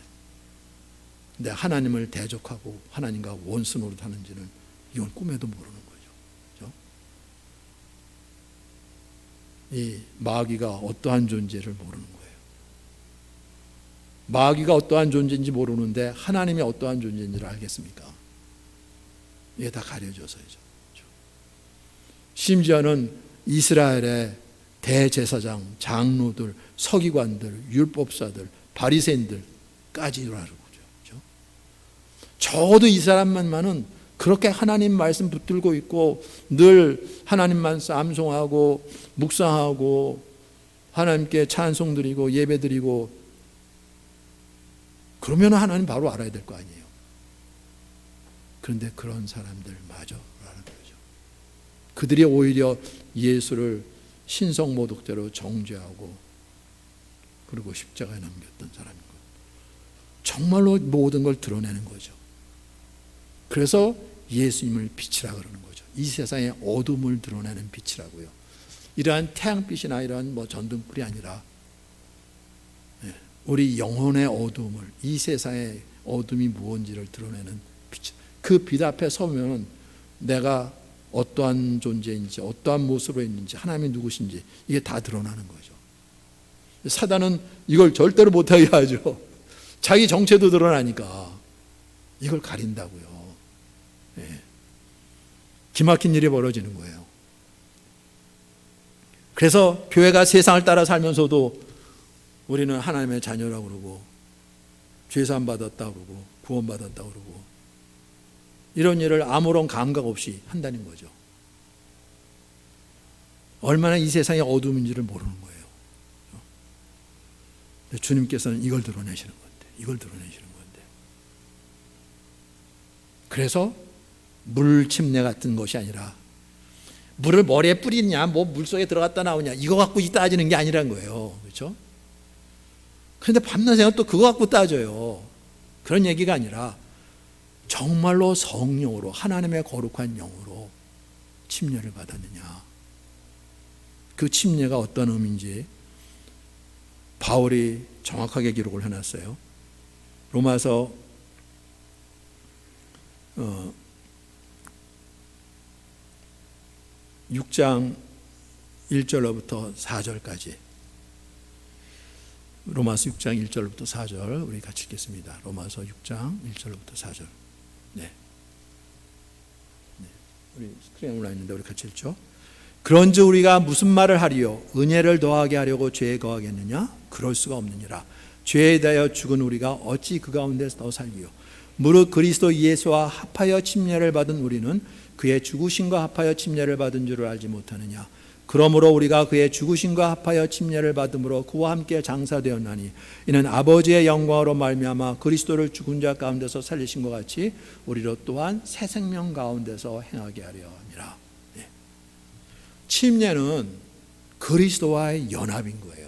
S1: 근데 하나님을 대적하고 하나님과 원수 노릇하는지는 이건 꿈에도 모르는 거죠. 그렇죠? 이 마귀가 어떠한 존재를 모르는 거예요. 마귀가 어떠한 존재인지 모르는데 하나님이 어떠한 존재인지를 알겠습니까? 이게 다 가려져서죠. 심지어는 이스라엘의 대제사장, 장로들, 서기관들, 율법사들, 바리새인들까지 이러라는 거죠. 적어도 이 사람만은 그렇게 하나님 말씀 붙들고 있고 늘 하나님만 암송하고 묵상하고 하나님께 찬송 드리고 예배 드리고, 그러면 하나님 바로 알아야 될 거 아니에요. 그런데 그런 사람들마저라는 거죠. 그들이 오히려 예수를 신성모독죄로 정죄하고 그리고 십자가에 남겼던 사람인 거예요. 정말로 모든 걸 드러내는 거죠. 그래서 예수님을 빛이라 그러는 거죠. 이 세상의 어둠을 드러내는 빛이라고요. 이러한 태양빛이나 이러한 전등불이 아니라 우리 영혼의 어둠을, 이 세상의 어둠이 무엇인지를 드러내는 빛. 그 빛 앞에 서면 내가 어떠한 존재인지, 어떠한 모습으로 있는지, 하나님이 누구신지 이게 다 드러나는 거죠. 사단은 이걸 절대로 못하게 하죠. 자기 정체도 드러나니까 이걸 가린다고요. 기막힌 일이 벌어지는 거예요. 그래서 교회가 세상을 따라 살면서도 우리는 하나님의 자녀라고 그러고 죄사함 받았다고 그러고 구원받았다고 그러고 이런 일을 아무런 감각 없이 한다는 거죠. 얼마나 이 세상의 어둠인지를 모르는 거예요. 근데 주님께서는 이걸 드러내시는 건데, 이걸 드러내시는 건데. 그래서 물 침례 같은 것이 아니라 물을 머리에 뿌리냐, 물속에 들어갔다 나오냐 이거 갖고 따지는 게 아니란 거예요. 그렇죠? 그런데 밤낮에 또 그거 갖고 따져요. 그런 얘기가 아니라 정말로 성령으로, 하나님의 거룩한 영으로 침례를 받았느냐, 그 침례가 어떤 의미인지 바울이 정확하게 기록을 해놨어요. 로마서 6장 1절로부터 4절까지, 로마서 6장 1절부터 4절 우리 같이 읽겠습니다. 로마서 6장 1절부터 4절. 네. 우리 스크린에 올라 있는데 우리 같이 읽죠. 그런즉 우리가 무슨 말을 하리요? 은혜를 더하게 하려고 죄에 거하겠느냐? 그럴 수가 없느니라. 죄에 대하여 죽은 우리가 어찌 그 가운데서 더 살리요? 무릇 그리스도 예수와 합하여 침례를 받은 우리는 그의 죽으심과 합하여 침례를 받은 줄을 알지 못하느냐? 그러므로 우리가 그의 죽으심과 합하여 침례를 받음으로 그와 함께 장사되었나니 이는 아버지의 영광으로 말미암아 그리스도를 죽은 자 가운데서 살리신 것 같이 우리로 또한 새 생명 가운데서 행하게 하려 함이라. 침례는 그리스도와의 연합인 거예요.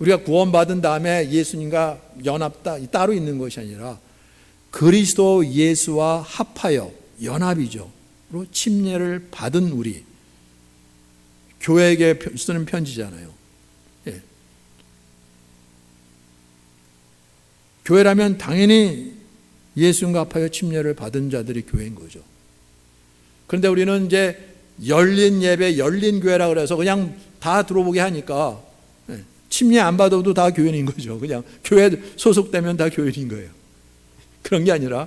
S1: 우리가 구원받은 다음에 예수님과 연합 따로 있는 것이 아니라 그리스도 예수와 합하여 연합이죠. 침례를 받은 우리, 교회에게 쓰는 편지잖아요. 교회라면 당연히 예수님과 합하여 침례를 받은 자들이 교회인 거죠. 그런데 우리는 이제 열린 예배, 열린 교회라 그래서 그냥 다 들어보게 하니까 침례 안 받아도 다 교회인 거죠. 그냥 교회 소속되면 다 교회인 거예요. 그런 게 아니라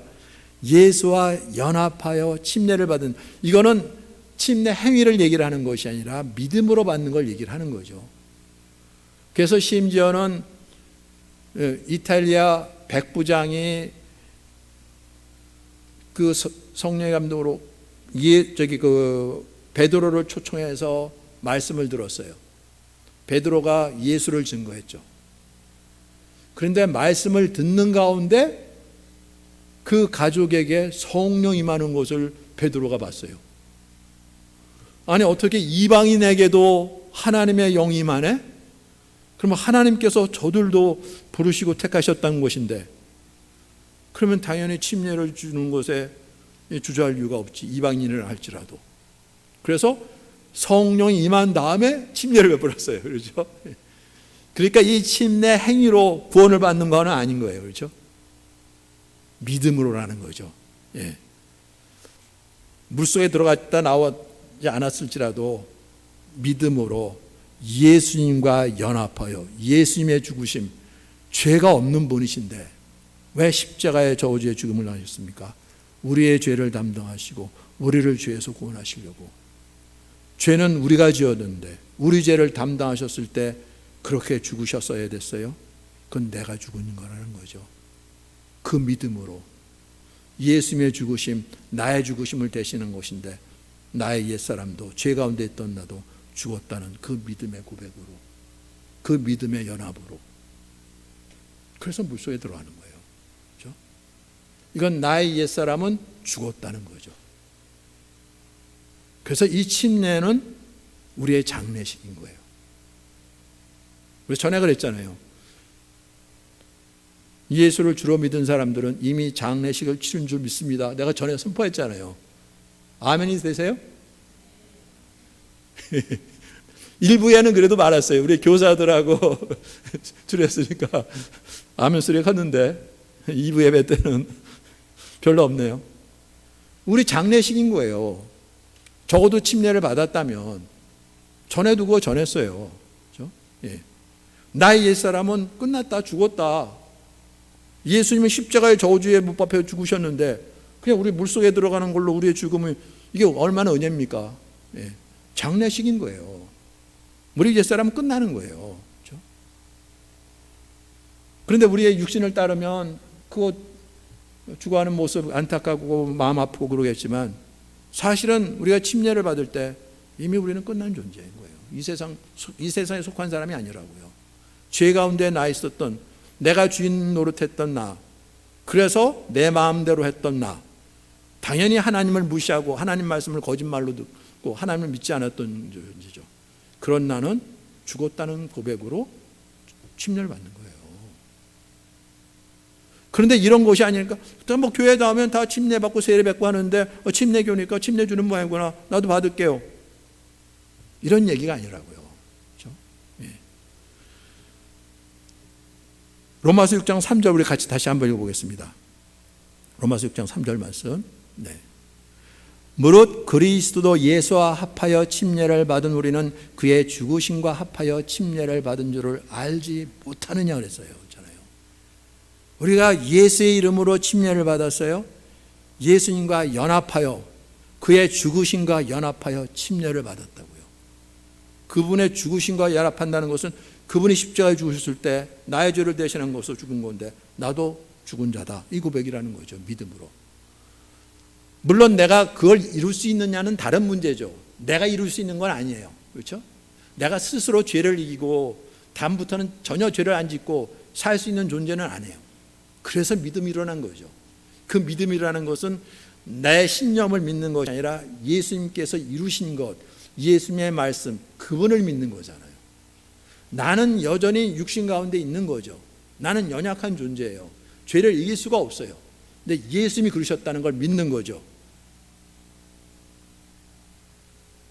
S1: 예수와 연합하여 침례를 받은, 이거는 침례 행위를 얘기를 하는 것이 아니라 믿음으로 받는 걸 얘기를 하는 거죠. 그래서 심지어는 이탈리아 백부장이 그 성령의 감동으로 베드로를 초청해서 말씀을 들었어요. 베드로가 예수를 증거했죠. 그런데 말씀을 듣는 가운데 그 가족에게 성령 임하는 것을 베드로가 봤어요. 아니 어떻게 이방인에게도 하나님의 영이 임하네? 그러면 하나님께서 저들도 부르시고 택하셨다는 것인데, 그러면 당연히 침례를 주는 것에 주저할 이유가 없지, 이방인을 할지라도. 그래서 성령이 임한 다음에 침례를 베풀었어요. 그렇죠? 그러니까 이 침례 행위로 구원을 받는 건 아닌 거예요. 그렇죠? 믿음으로라는 거죠. 예. 물속에 들어갔다 나오지 않았을지라도 믿음으로 예수님과 연합하여 예수님의 죽으심, 죄가 없는 분이신데 왜 십자가의 저주의 죽음을 하셨습니까? 우리의 죄를 담당하시고 우리를 죄에서 구원하시려고. 죄는 우리가 지었는데 우리 죄를 담당하셨을 때 그렇게 죽으셨어야 됐어요? 그건 내가 죽은 거라는 거죠. 그 믿음으로 예수님의 죽으심, 나의 죽으심을 대신한 것인데 나의 옛사람도 죄 가운데 있던 나도 죽었다는 그 믿음의 고백으로, 그 믿음의 연합으로. 그래서 물속에 들어가는 거예요. 그렇죠? 이건 나의 옛사람은 죽었다는 거죠. 그래서 이 침례는 우리의 장례식인 거예요. 우리 전에 그랬잖아요. 예수를 주로 믿은 사람들은 이미 장례식을 치른 줄 믿습니다. 내가 전에 선포했잖아요. 아멘이 되세요? 일부에는 그래도 많았어요. 우리 교사들하고 줄였으니까 아멘 소리가 컸는데 2부 예배 때는 별로 없네요. 우리 장례식인 거예요. 적어도 침례를 받았다면 전에도 그거 전했어요. 그렇죠? 예. 나의 옛사람은 끝났다, 죽었다. 예수님은 십자가의 저주에 못 박혀 죽으셨는데 그냥 우리 물속에 들어가는 걸로 우리의 죽음이 이게 얼마나 은혜입니까? 예. 장례식인 거예요. 우리 옛사람은 끝나는 거예요. 그렇죠? 그런데 우리의 육신을 따르면 그거 죽어가는 모습 안타깝고 마음 아프고 그러겠지만 사실은 우리가 침례를 받을 때 이미 우리는 끝난 존재인 거예요. 이 세상에 속한 사람이 아니라고요. 죄 가운데 나 있었던, 내가 주인 노릇했던 나, 그래서 내 마음대로 했던 나, 당연히 하나님을 무시하고 하나님 말씀을 거짓말로 듣고 하나님을 믿지 않았던 존재죠. 그런 나는 죽었다는 고백으로 침례를 받는 거예요. 그런데 이런 것이 아니니까 뭐 교회 나오면 다 침례 받고 세례 받고 하는데 침례교니까 침례 주는 모양이구나, 나도 받을게요, 이런 얘기가 아니라고요. 그렇죠? 예. 로마서 6장 3절 우리 같이 다시 한번 읽어보겠습니다. 로마서 6장 3절 말씀. 네. 무릇 그리스도도 예수와 합하여 침례를 받은 우리는 그의 죽으심과 합하여 침례를 받은 줄을 알지 못하느냐 그랬어요. 그렇잖아요. 우리가 예수의 이름으로 침례를 받았어요. 예수님과 연합하여 그의 죽으심과 연합하여 침례를 받았다고요. 그분의 죽으심과 연합한다는 것은 그분이 십자가에 죽으셨을 때 나의 죄를 대신한 것으로 죽은 건데 나도 죽은 자다, 이 고백이라는 거죠. 믿음으로. 물론 내가 그걸 이룰 수 있느냐는 다른 문제죠. 내가 이룰 수 있는 건 아니에요. 그렇죠? 내가 스스로 죄를 이기고 다음부터는 전혀 죄를 안 짓고 살 수 있는 존재는 아니에요. 그래서 믿음이 일어난 거죠. 그 믿음이라는 것은 내 신념을 믿는 것이 아니라 예수님께서 이루신 것, 예수님의 말씀, 그분을 믿는 거잖아요. 나는 여전히 육신 가운데 있는 거죠. 나는 연약한 존재예요. 죄를 이길 수가 없어요. 근데 예수님이 그러셨다는 걸 믿는 거죠.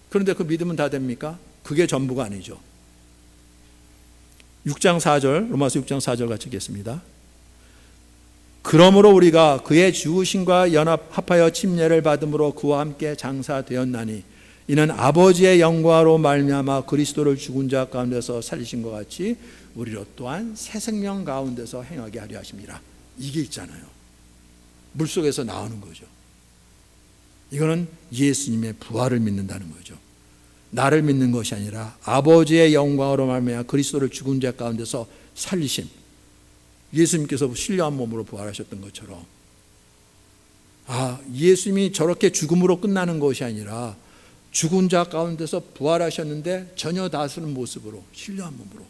S1: 그런데 그 믿음은 다 됩니까? 그게 전부가 아니죠. 6장 4절, 로마서 6장 4절 같이 읽겠습니다. 그러므로 우리가 그의 죽으심과 연합하여 침례를 받음으로 그와 함께 장사되었나니 이는 아버지의 영광으로 말미암아 그리스도를 죽은 자 가운데서 살리신 것 같이 우리로 또한 새 생명 가운데서 행하게 하려 하심이라. 이게 있잖아요. 물속에서 나오는 거죠. 이거는 예수님의 부활을 믿는다는 거죠. 나를 믿는 것이 아니라 아버지의 영광으로 말미암아 그리스도를 죽은 자 가운데서 살리심. 예수님께서 신령한 몸으로 부활하셨던 것처럼 예수님이 저렇게 죽음으로 끝나는 것이 아니라 죽은 자 가운데서 부활하셨는데 전혀 다스는 모습으로, 신령한 몸으로.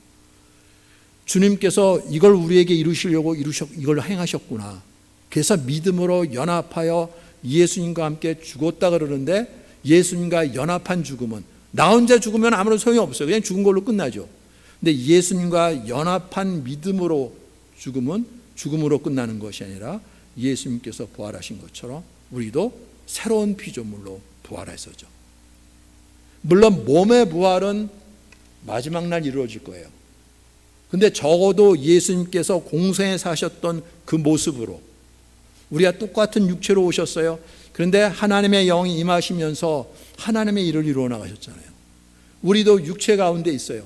S1: 주님께서 이걸 우리에게 이루시려고 이걸 행하셨구나. 그래서 믿음으로 연합하여 예수님과 함께 죽었다 그러는데 예수님과 연합한 죽음은 나 혼자 죽으면 아무런 소용이 없어요. 그냥 죽은 걸로 끝나죠. 근데 예수님과 연합한 믿음으로 죽음은 죽음으로 끝나는 것이 아니라 예수님께서 부활하신 것처럼 우리도 새로운 피조물로 부활해서죠. 물론 몸의 부활은 마지막 날 이루어질 거예요. 근데 적어도 예수님께서 공생에 사셨던 그 모습으로 우리가 똑같은 육체로 오셨어요. 그런데 하나님의 영이 임하시면서 하나님의 일을 이루어 나가셨잖아요. 우리도 육체 가운데 있어요.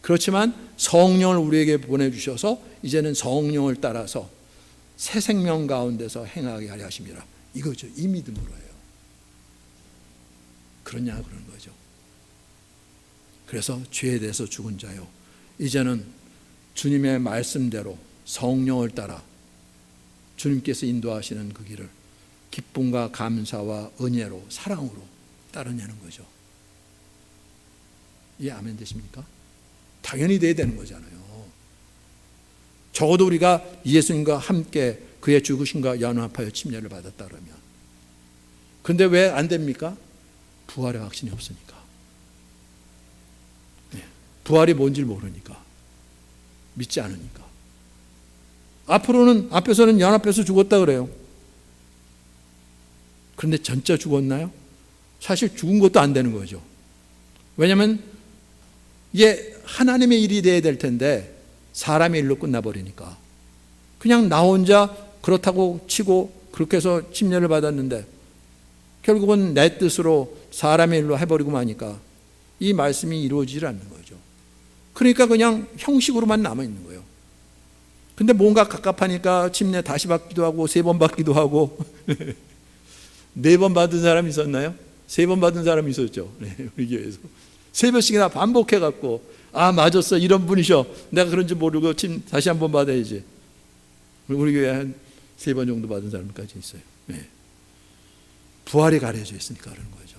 S1: 그렇지만 성령을 우리에게 보내주셔서 이제는 성령을 따라서 새 생명 가운데서 행하게 하려 하심이라. 이거죠. 이 믿음으로예요. 그러냐 그러는 거죠. 그래서 죄에 대해서 죽은 자요, 이제는 주님의 말씀대로 성령을 따라 주님께서 인도하시는 그 길을 기쁨과 감사와 은혜로 사랑으로 따르냐는 거죠. 이해 아멘 되십니까? 당연히 돼야 되는 거잖아요. 적어도 우리가 예수님과 함께 그의 죽으심과 연합하여 침례를 받았다 그러면. 그런데 왜 안 됩니까? 부활의 확신이 없으니까. 부활이 뭔지 모르니까. 믿지 않으니까. 앞에서는 연합해서 죽었다 그래요. 그런데 진짜 죽었나요? 사실 죽은 것도 안 되는 거죠. 왜냐하면 이게 하나님의 일이 돼야 될 텐데 사람의 일로 끝나버리니까 그냥 나 혼자 그렇다고 치고 그렇게 해서 침례를 받았는데 결국은 내 뜻으로 사람의 일로 해버리고 마니까 이 말씀이 이루어지질 않는 거죠. 그러니까 그냥 형식으로만 남아있는 거예요. 근데 뭔가 갑갑하니까 침례 다시 받기도 하고 3번 받기도 하고 4번 받은 사람이 있었나요? 3번 받은 사람이 있었죠. 우리 교회에서 3번씩이나 반복해갖고 맞았어, 이런 분이셔, 내가 그런지 모르고 다시 한번 받아야지. 우리 교회에 한 3번 정도 받은 사람까지 있어요. 부활이 가려져 있으니까 그러는 거죠.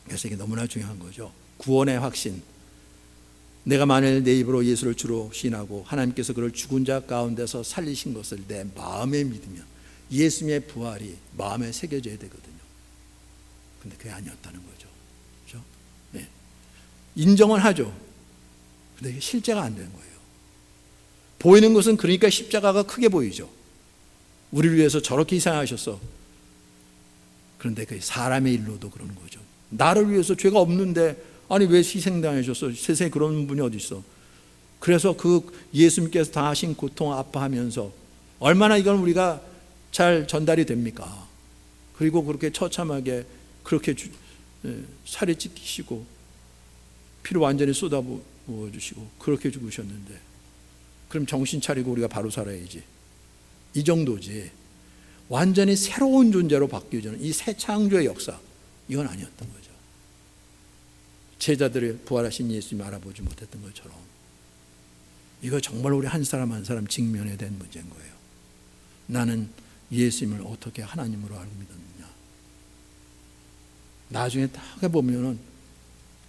S1: 그래서 이게 너무나 중요한 거죠. 구원의 확신. 내가 만일 내 입으로 예수를 주로 시인하고 하나님께서 그를 죽은 자 가운데서 살리신 것을 내 마음에 믿으면 예수님의 부활이 마음에 새겨져야 되거든요. 근데 그게 아니었다는 거죠. 그렇죠? 인정은 하죠. 근데 실제가 안 되는 거예요. 보이는 것은 그러니까 십자가가 크게 보이죠. 우리를 위해서 저렇게 희생하셨어. 그런데 그 사람의 일로도 그러는 거죠. 나를 위해서 죄가 없는데 아니 왜 희생당하셨어? 세상에 그런 분이 어디 있어? 그래서 그 예수님께서 당하신 고통 아파하면서 얼마나 이건 우리가 잘 전달이 됩니까? 그리고 그렇게 처참하게 그렇게 살이 찢기시고 피를 완전히 쏟아부어 주시고 그렇게 죽으셨는데 그럼 정신 차리고 우리가 바로 살아야지. 이 정도지. 완전히 새로운 존재로 바뀌어지는 이 새 창조의 역사, 이건 아니었던 거죠. 제자들이 부활하신 예수님을 알아보지 못했던 것처럼 이거 정말 우리 한 사람 한 사람 직면해야 되는 문제인 거예요. 나는 예수님을 어떻게 하나님으로 알고 믿었느냐. 나중에 딱 해보면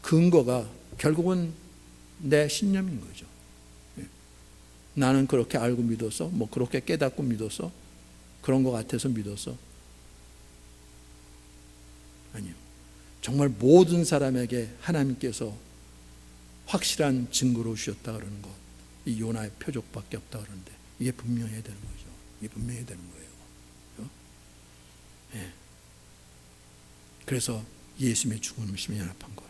S1: 근거가 결국은 내 신념인 거죠. 나는 그렇게 알고 믿었어? 뭐 그렇게 깨닫고 믿었어? 그런 것 같아서 믿었어? 아니요. 정말 모든 사람에게 하나님께서 확실한 증거로 주셨다 그러는 것, 이 요나의 표적밖에 없다 그러는데 이게 분명해야 되는 거죠. 이게 분명해야 되는 거예요. 그래서 예수님의 죽음심에 연합한 것.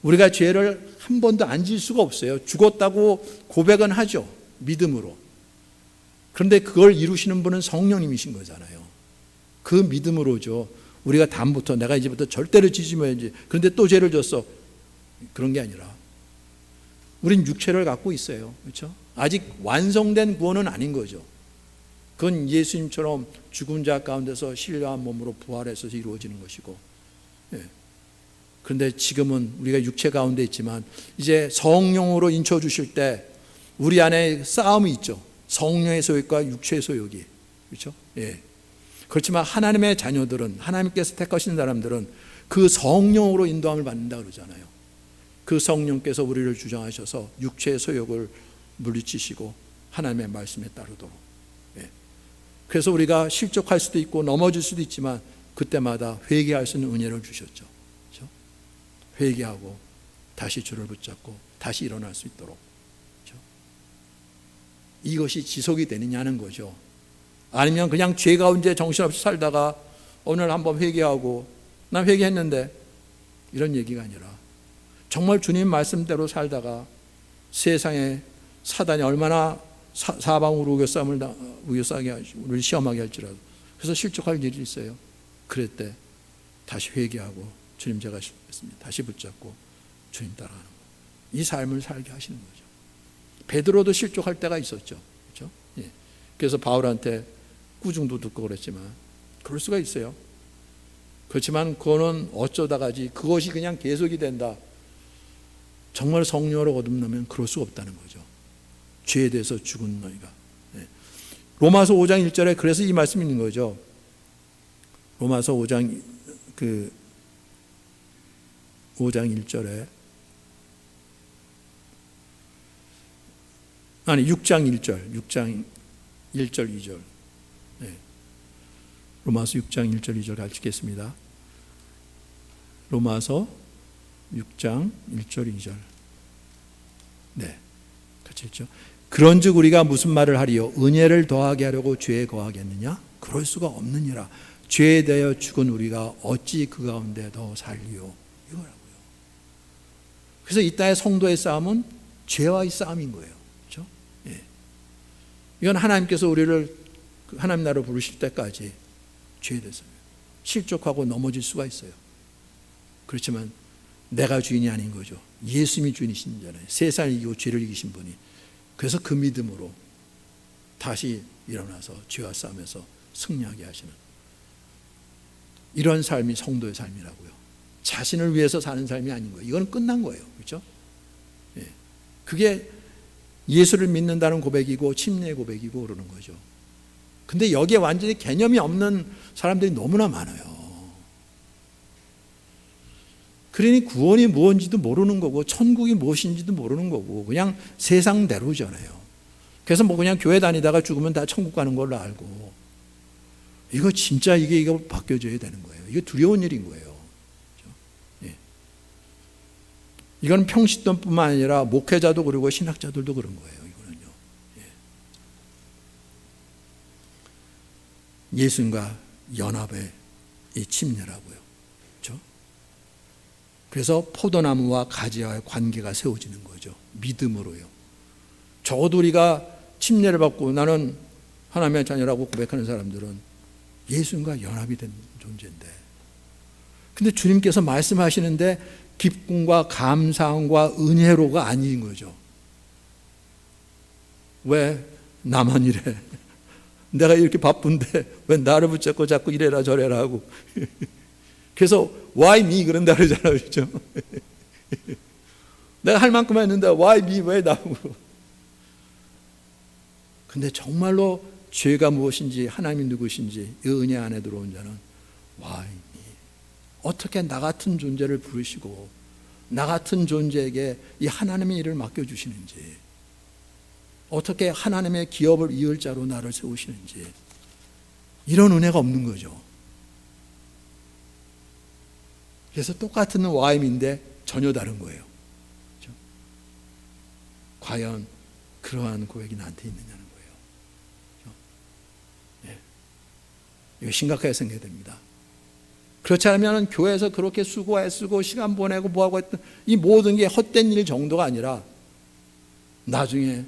S1: 우리가 죄를 한 번도 안 지을 수가 없어요. 죽었다고 고백은 하죠. 믿음으로. 그런데 그걸 이루시는 분은 성령님이신 거잖아요. 그 믿음으로죠. 우리가 다음부터 내가 이제부터 절대로 지지 말아야지. 그런데 또 죄를 졌어. 그런 게 아니라 우린 육체를 갖고 있어요. 그렇죠? 아직 완성된 구원은 아닌 거죠. 그건 예수님처럼 죽은 자 가운데서 신령한 몸으로 부활해서 이루어지는 것이고. 그런데 지금은 우리가 육체 가운데 있지만 이제 성령으로 인쳐 주실 때 우리 안에 싸움이 있죠. 성령의 소욕과 육체의 소욕이. 그렇죠? 그렇지만 하나님의 자녀들은, 하나님께서 택하신 사람들은 그 성령으로 인도함을 받는다 그러잖아요. 그 성령께서 우리를 주장하셔서 육체의 소욕을 물리치시고 하나님의 말씀에 따르도록. 그래서 우리가 실족할 수도 있고 넘어질 수도 있지만 그때마다 회개할 수 있는 은혜를 주셨죠. 그렇죠? 회개하고 다시 주를 붙잡고 다시 일어날 수 있도록. 그렇죠? 이것이 지속이 되느냐는 거죠. 아니면 그냥 죄 가운데 정신없이 살다가 오늘 한번 회개하고 난 회개했는데 이런 얘기가 아니라 정말 주님 말씀대로 살다가 세상에 사단이 얼마나 사방으로 우겨싸게 하시고 우리를 시험하게 할지라도 그래서 실족할 일이 있어요. 그럴 때 다시 회개하고 주님 제가 실패했습니다. 다시 붙잡고 주님 따라가는 거예요. 이 삶을 살게 하시는 거죠. 베드로도 실족할 때가 있었죠. 그렇죠? 예. 그래서 바울한테 꾸중도 듣고 그랬지만 그럴 수가 있어요. 그렇지만 그거는 어쩌다가지 그것이 그냥 계속이 된다. 정말 성령으로 거듭나면 그럴 수 없다는 거죠. 죄에 대해서 죽은 너희가. 예. 로마서 5장 1절에 그래서 이 말씀이 있는 거죠. 로마서 5장 1절에 아니 6장 1절 2절 네. 로마서 6장 1절 2절 같이 읽겠습니다. 로마서 6장 1절 2절 네, 같이 읽죠. 그런즉 우리가 무슨 말을 하리요? 은혜를 더하게 하려고 죄에 거하겠느냐? 그럴 수가 없느니라. 죄에 대하여 죽은 우리가 어찌 그 가운데 더 살리요? 이거라고요. 그래서 이 땅의 성도의 싸움은 죄와의 싸움인 거예요. 그렇죠? 예. 이건 하나님께서 우리를 하나님 나라로 부르실 때까지 죄에 대해서 실족하고 넘어질 수가 있어요. 그렇지만 내가 주인이 아닌 거죠. 예수님이 주인이신 자잖아요. 세상을 이기고 죄를 이기신 분이. 그래서 그 믿음으로 다시 일어나서 죄와 싸우면서 승리하게 하시는 이런 삶이 성도의 삶이라고요. 자신을 위해서 사는 삶이 아닌 거예요. 이건 끝난 거예요. 그렇죠? 예. 그게 예수를 믿는다는 고백이고 침례의 고백이고 그러는 거죠. 근데 여기에 완전히 개념이 없는 사람들이 너무나 많아요. 그러니 구원이 무엇인지도 모르는 거고 천국이 무엇인지도 모르는 거고 그냥 세상대로잖아요. 그래서 뭐 그냥 교회 다니다가 죽으면 다 천국 가는 걸로 알고 이거 진짜 이거 바뀌어져야 되는 거예요. 이거 두려운 일인 거예요. 그렇죠? 예. 이건 평신도뿐만 아니라 목회자도 그러고 신학자들도 그런 거예요. 이거는요. 예. 예수님과 연합의 이 침례라고요. 그래서 포도나무와 가지와의 관계가 세워지는 거죠. 믿음으로요. 적어도 우리가 침례를 받고 나는 하나님의 자녀라고 고백하는 사람들은 예수님과 연합이 된 존재인데 근데 주님께서 말씀하시는데 기쁨과 감사함과 은혜로가 아닌 거죠. 왜 나만 이래? 내가 이렇게 바쁜데 왜 나를 붙잡고 자꾸 이래라 저래라 하고 그래서 why me 그런다 그러잖아요. 그렇죠? 내가 할 만큼 했는데 why me 왜 나하고 근데 정말로 죄가 무엇인지 하나님이 누구신지 이 은혜 안에 들어온 자는 why me 어떻게 나 같은 존재를 부르시고 나 같은 존재에게 이 하나님의 일을 맡겨주시는지 어떻게 하나님의 기업을 이을 자로 나를 세우시는지 이런 은혜가 없는 거죠. 그래서 똑같은 와임인데 전혀 다른 거예요. 그렇죠? 과연 그러한 고백이 나한테 있느냐는 거예요. 그렇죠? 네. 이거 심각하게 생각해야 됩니다. 그렇지 않으면 교회에서 그렇게 수고해쓰고 시간 보내고 뭐하고 했던 이 모든 게 헛된 일 정도가 아니라 나중에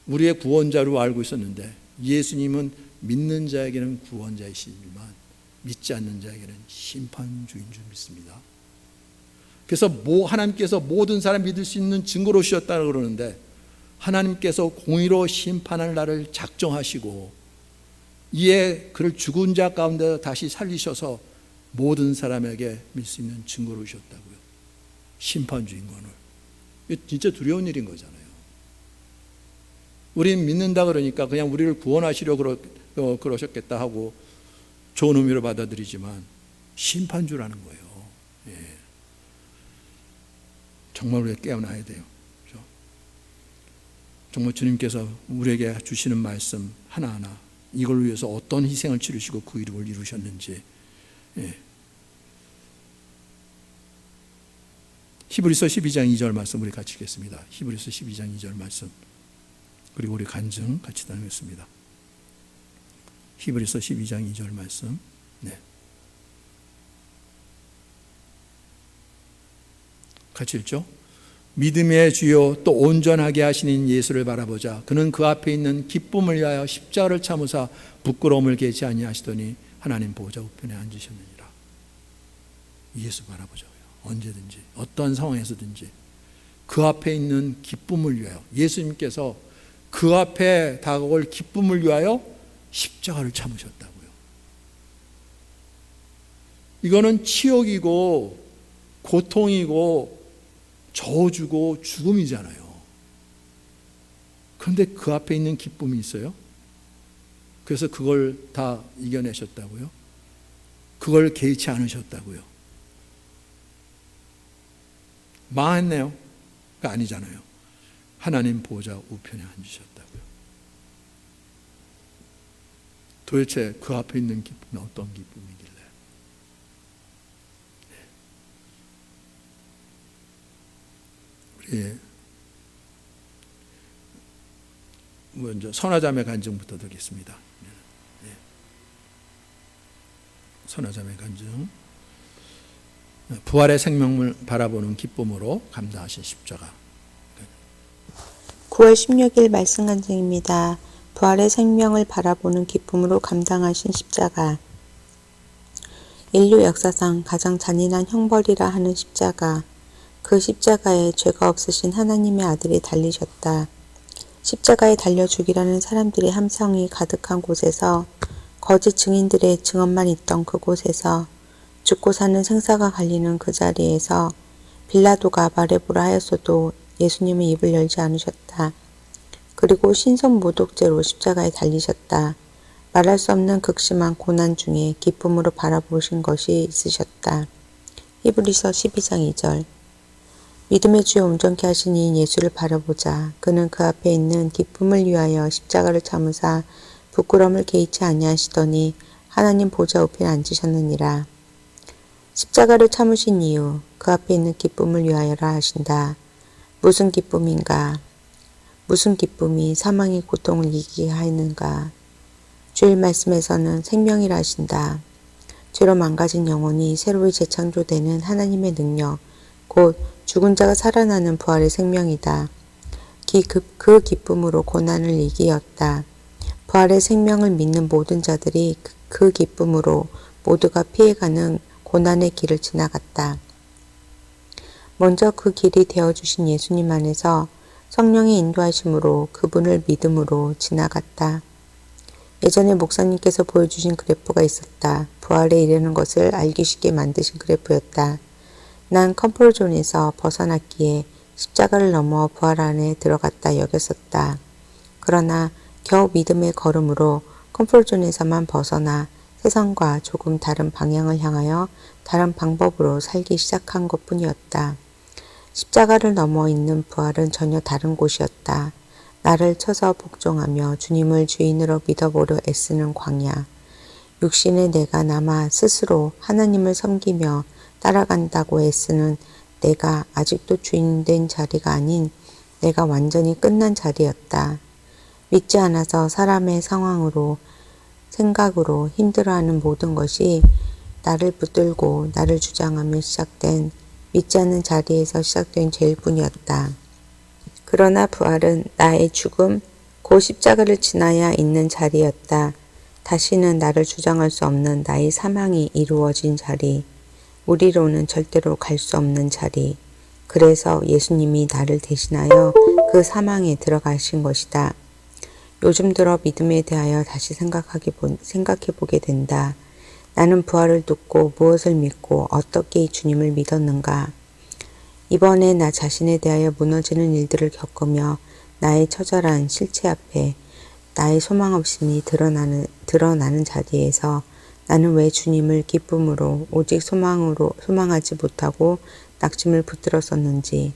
S1: 우리의 구원자로 알고 있었는데 예수님은 믿는 자에게는 구원자이시지만 믿지 않는 자에게는 심판주인 줄 믿습니다. 그래서 하나님께서 모든 사람 믿을 수 있는 증거로 주셨다고 그러는데 하나님께서 공의로 심판할 날을 작정하시고 이에 그를 죽은 자 가운데 다시 살리셔서 모든 사람에게 믿을 수 있는 증거로 주셨다고요. 심판주인권을. 이게 진짜 두려운 일인 거잖아요. 우리는 믿는다 그러니까 그냥 우리를 구원하시려고 그러셨겠다 하고 좋은 의미로 받아들이지만 심판주라는 거예요. 예. 정말 우리가 깨어나야 돼요. 그렇죠? 정말 주님께서 우리에게 주시는 말씀 하나하나 이걸 위해서 어떤 희생을 치르시고 그 이름을 이루셨는지 예. 히브리서 12장 2절 말씀 우리 같이 읽겠습니다. 히브리서 12장 2절 말씀 그리고 우리 간증 같이 나누겠습니다. 히브리서 12장 2절 말씀. 네. 같이 읽죠. 믿음의 주요 또 온전하게 하시는 예수를 바라보자. 그는 그 앞에 있는 기쁨을 위하여 십자가를 참으사 부끄러움을 개치 아니하시더니 하나님 보좌 우편에 앉으셨느니라. 예수 바라보자고요. 언제든지 어떤 상황에서든지 그 앞에 있는 기쁨을 위하여, 예수님께서 그 앞에 다가올 기쁨을 위하여 십자가를 참으셨다고요. 이거는 치욕이고 고통이고 저주고 죽음이잖아요. 그런데 그 앞에 있는 기쁨이 있어요. 그래서 그걸 다 이겨내셨다고요. 그걸 개의치 않으셨다고요. 망했네요. 가 아니잖아요. 하나님 보좌 우편에 앉으셨다고요. 도대체 그 앞에 있는 기쁨은 어떤 기쁨이길래? 우리 먼저 선화자매 간증부터 드리겠습니다. 선화자매 간증. 부활의 생명을 바라보는 기쁨으로 감당하신 십자가.
S2: 9월 16일 말씀 간증입니다. 부활의 생명을 바라보는 기쁨으로 감당하신 십자가. 인류 역사상 가장 잔인한 형벌이라 하는 십자가. 그 십자가에 죄가 없으신 하나님의 아들이 달리셨다. 십자가에 달려 죽이라는 사람들의 함성이 가득한 곳에서, 거짓 증인들의 증언만 있던 그곳에서, 죽고 사는 생사가 갈리는 그 자리에서 빌라도가 말해보라 하였어도 예수님은 입을 열지 않으셨다. 그리고 신선모독죄로 십자가에 달리셨다. 말할 수 없는 극심한 고난 중에 기쁨으로 바라보신 것이 있으셨다. 히브리서 12장 2절. 믿음의 주여 온전케 하신 이인 예수를 바라보자. 그는 그 앞에 있는 기쁨을 위하여 십자가를 참으사 부끄러움을 개의치 아니하시더니 하나님 보좌 우편에 앉으셨느니라. 십자가를 참으신 이유, 그 앞에 있는 기쁨을 위하여라 하신다. 무슨 기쁨인가? 무슨 기쁨이 사망의 고통을 이기게 하는가? 주일 말씀에서는 생명이라 하신다. 죄로 망가진 영혼이 새로이 재창조되는 하나님의 능력, 곧 죽은 자가 살아나는 부활의 생명이다. 그 기쁨으로 고난을 이기었다. 부활의 생명을 믿는 모든 자들이 그 기쁨으로 모두가 피해가는 고난의 길을 지나갔다. 먼저 그 길이 되어주신 예수님 안에서 성령의 인도하심으로 그분을 믿음으로 지나갔다. 예전에 목사님께서 보여주신 그래프가 있었다. 부활에 이르는 것을 알기 쉽게 만드신 그래프였다. 난 컴포트존에서 벗어났기에 십자가를 넘어 부활 안에 들어갔다 여겼었다. 그러나 겨우 믿음의 걸음으로 컴포트존에서만 벗어나 세상과 조금 다른 방향을 향하여 다른 방법으로 살기 시작한 것뿐이었다. 십자가를 넘어 있는 부활은 전혀 다른 곳이었다. 나를 쳐서 복종하며 주님을 주인으로 믿어보려 애쓰는 광야. 육신의 내가 남아 스스로 하나님을 섬기며 따라간다고 애쓰는 내가 아직도 주인된 자리가 아닌 내가 완전히 끝난 자리였다. 믿지 않아서 사람의 상황으로 생각으로 힘들어하는 모든 것이 나를 붙들고 나를 주장하며 시작된, 믿지 않는 자리에서 시작된 죄일 뿐이었다. 그러나 부활은 나의 죽음, 그 십자가를 지나야 있는 자리였다. 다시는 나를 주장할 수 없는 나의 사망이 이루어진 자리, 우리로는 절대로 갈 수 없는 자리. 그래서 예수님이 나를 대신하여 그 사망에 들어가신 것이다. 요즘 들어 믿음에 대하여 다시 생각해보게 된다. 나는 부활을 듣고 무엇을 믿고 어떻게 주님을 믿었는가? 이번에 나 자신에 대하여 무너지는 일들을 겪으며 나의 처절한 실체 앞에 나의 소망 없음이 드러나는 자리에서 나는 왜 주님을 기쁨으로 오직 소망하지 못하고 낙심을 붙들었었는지,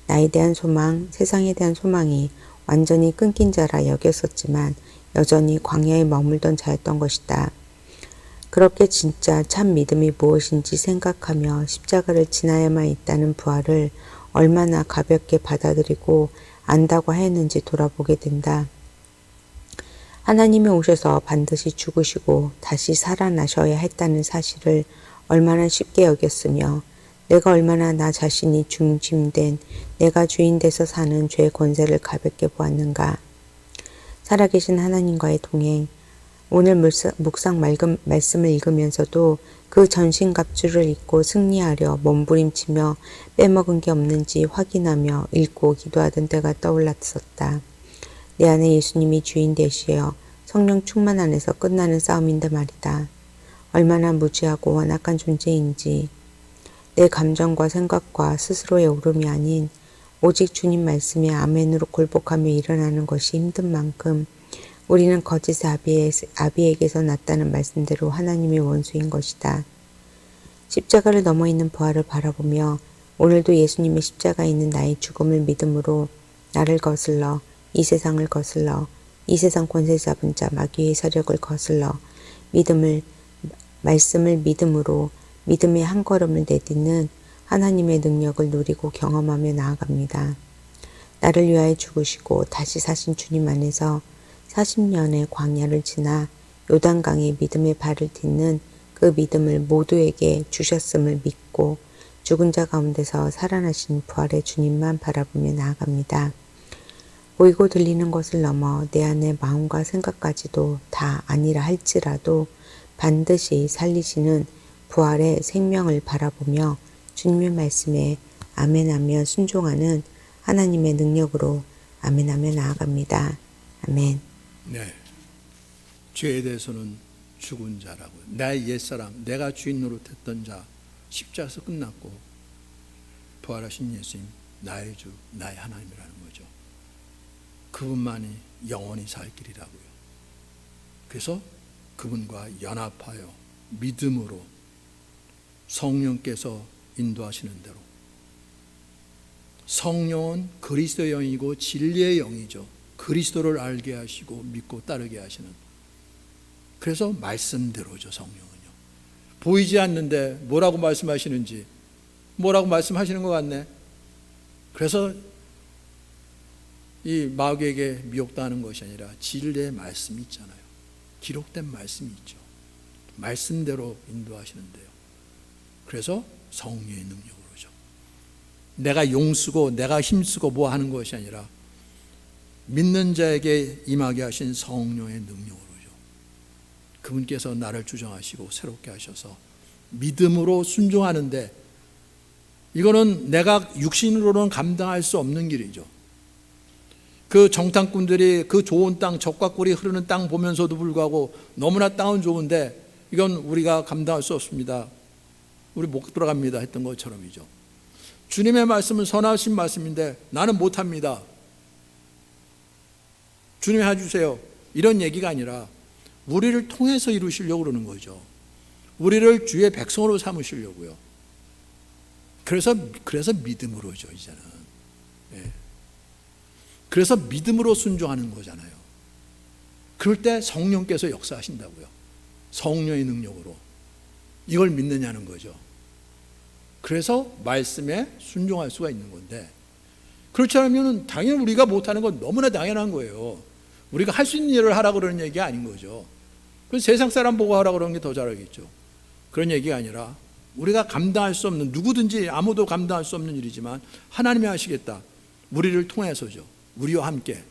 S2: 나에 대한 소망, 세상에 대한 소망이 완전히 끊긴 자라 여겼었지만 여전히 광야에 머물던 자였던 것이다. 그렇게 진짜 참 믿음이 무엇인지 생각하며 십자가를 지나야만 있다는 부활을 얼마나 가볍게 받아들이고 안다고 하였는지 돌아보게 된다. 하나님이 오셔서 반드시 죽으시고 다시 살아나셔야 했다는 사실을 얼마나 쉽게 여겼으며 내가 얼마나 나 자신이 중심된 내가 주인 돼서 사는 죄의 권세를 가볍게 보았는가. 살아계신 하나님과의 동행. 오늘 묵상 말씀을 읽으면서도 그 전신갑주를 입고 승리하려 몸부림치며 빼먹은 게 없는지 확인하며 읽고 기도하던 때가 떠올랐었다. 내 안에 예수님이 주인 되시어 성령 충만 안에서 끝나는 싸움인데 말이다. 얼마나 무지하고 완악한 존재인지. 내 감정과 생각과 스스로의 오름이 아닌 오직 주님 말씀에 아멘으로 굴복하며 일어나는 것이 힘든 만큼 우리는 거짓의 아비에게서 났다는 말씀대로 하나님의 원수인 것이다. 십자가를 넘어 있는 부활을 바라보며 오늘도 예수님의 십자가에 있는 나의 죽음을 믿음으로 나를 거슬러 이 세상을 거슬러 이 세상 권세 잡은 자 마귀의 세력을 거슬러 말씀을 믿음으로 믿음의 한 걸음을 내딛는 하나님의 능력을 누리고 경험하며 나아갑니다. 나를 위하여 죽으시고 다시 사신 주님 안에서 40년의 광야를 지나 요단강에 믿음의 발을 딛는 그 믿음을 모두에게 주셨음을 믿고 죽은 자 가운데서 살아나신 부활의 주님만 바라보며 나아갑니다. 보이고 들리는 것을 넘어 내 안의 마음과 생각까지도 다 아니라 할지라도 반드시 살리시는 부활의 생명을 바라보며 주님의 말씀에 아멘하며 순종하는 하나님의 능력으로 아멘하며 나아갑니다. 아멘.
S1: 네, 죄에 대해서는 죽은 자라고요. 나의 옛사람, 내가 주인 노릇했던 자, 십자가에서 끝났고 부활하신 예수님, 나의 주, 나의 하나님이라는 거죠. 그분만이 영원히 살 길이라고요. 그래서 그분과 연합하여 믿음으로 성령께서 인도하시는 대로, 성령은 그리스도의 영이고 진리의 영이죠. 그리스도를 알게 하시고 믿고 따르게 하시는, 그래서 말씀대로죠. 성령은요, 보이지 않는데 뭐라고 말씀하시는지, 뭐라고 말씀하시는 것 같네. 그래서 이 마귀에게 미혹당하는 것이 아니라 진리의 말씀이 있잖아요. 기록된 말씀이 있죠. 말씀대로 인도하시는데요. 그래서 성령의 능력으로죠. 내가 용쓰고 내가 힘쓰고 뭐 하는 것이 아니라 믿는 자에게 임하게 하신 성령의 능력으로죠. 그분께서 나를 주장하시고 새롭게 하셔서 믿음으로 순종하는데, 이거는 내가 육신으로는 감당할 수 없는 길이죠. 그 정탐꾼들이 그 좋은 땅, 적과 꿀이 흐르는 땅 보면서도 불구하고 너무나 땅은 좋은데 이건 우리가 감당할 수 없습니다, 우리 못 들어갑니다 했던 것처럼이죠. 주님의 말씀은 선하신 말씀인데 나는 못합니다, 주님이 해주세요, 이런 얘기가 아니라 우리를 통해서 이루시려고 그러는 거죠. 우리를 주의 백성으로 삼으시려고요. 그래서 믿음으로죠, 이제는. 예. 그래서 믿음으로 순종하는 거잖아요. 그럴 때 성령께서 역사하신다고요. 성령의 능력으로. 이걸 믿느냐는 거죠. 그래서 말씀에 순종할 수가 있는 건데, 그렇지 않으면 당연히 우리가 못하는 건 너무나 당연한 거예요. 우리가 할 수 있는 일을 하라고 그러는 얘기가 아닌 거죠. 그래서 세상 사람 보고 하라고 그러는 게 더 잘하겠죠. 그런 얘기가 아니라 우리가 감당할 수 없는, 누구든지 아무도 감당할 수 없는 일이지만 하나님이 하시겠다. 우리를 통해서죠. 우리와 함께.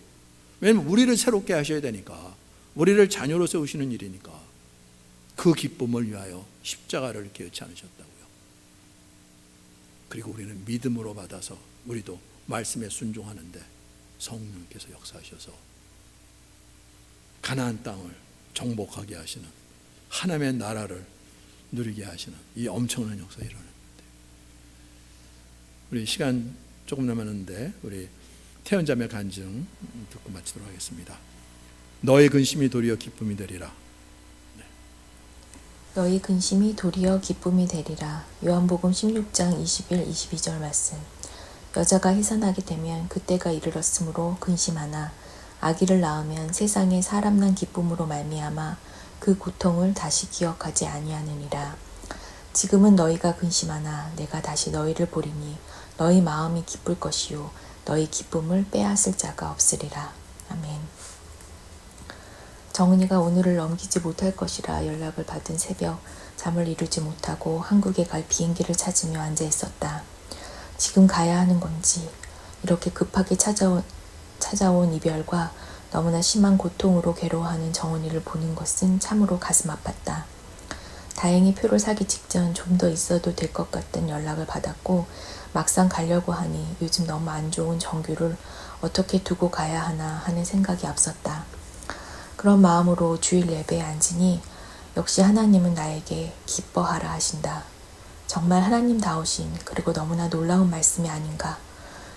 S1: 왜냐하면 우리를 새롭게 하셔야 되니까, 우리를 자녀로 세우시는 일이니까. 그 기쁨을 위하여 십자가를 기어치 않으셨다고요. 그리고 우리는 믿음으로 받아서 우리도 말씀에 순종하는데 성령께서 역사하셔서 가나안 땅을 정복하게 하시는, 하나님의 나라를 누리게 하시는 이 엄청난 역사가 일어납니다. 우리 시간 조금 남았는데 우리 태연자매 간증 듣고 마치도록 하겠습니다. 너의 근심이 도리어 기쁨이 되리라.
S3: 너희 근심이 도리어 기쁨이 되리라. 요한복음 16장 21, 22절 말씀. 여자가 해산하게 되면 그때가 이르렀으므로 근심하나 아기를 낳으면 세상에 사람 난 기쁨으로 말미암아 그 고통을 다시 기억하지 아니하느니라. 지금은 너희가 근심하나 내가 다시 너희를 보리니 너희 마음이 기쁠 것이요 너희 기쁨을 빼앗을 자가 없으리라. 아멘. 정은이가 오늘을 넘기지 못할 것이라 연락을 받은 새벽, 잠을 이루지 못하고 한국에 갈 비행기를 찾으며 앉아 있었다. 지금 가야 하는 건지, 이렇게 급하게 찾아온 이별과 너무나 심한 고통으로 괴로워하는 정원이를 보는 것은 참으로 가슴 아팠다. 다행히 표를 사기 직전 좀 더 있어도 될 것 같은 연락을 받았고, 막상 가려고 하니 요즘 너무 안 좋은 정규를 어떻게 두고 가야 하나 하는 생각이 앞섰다. 그런 마음으로 주일 예배에 앉으니 역시 하나님은 나에게 기뻐하라 하신다. 정말 하나님다우신, 그리고 너무나 놀라운 말씀이 아닌가.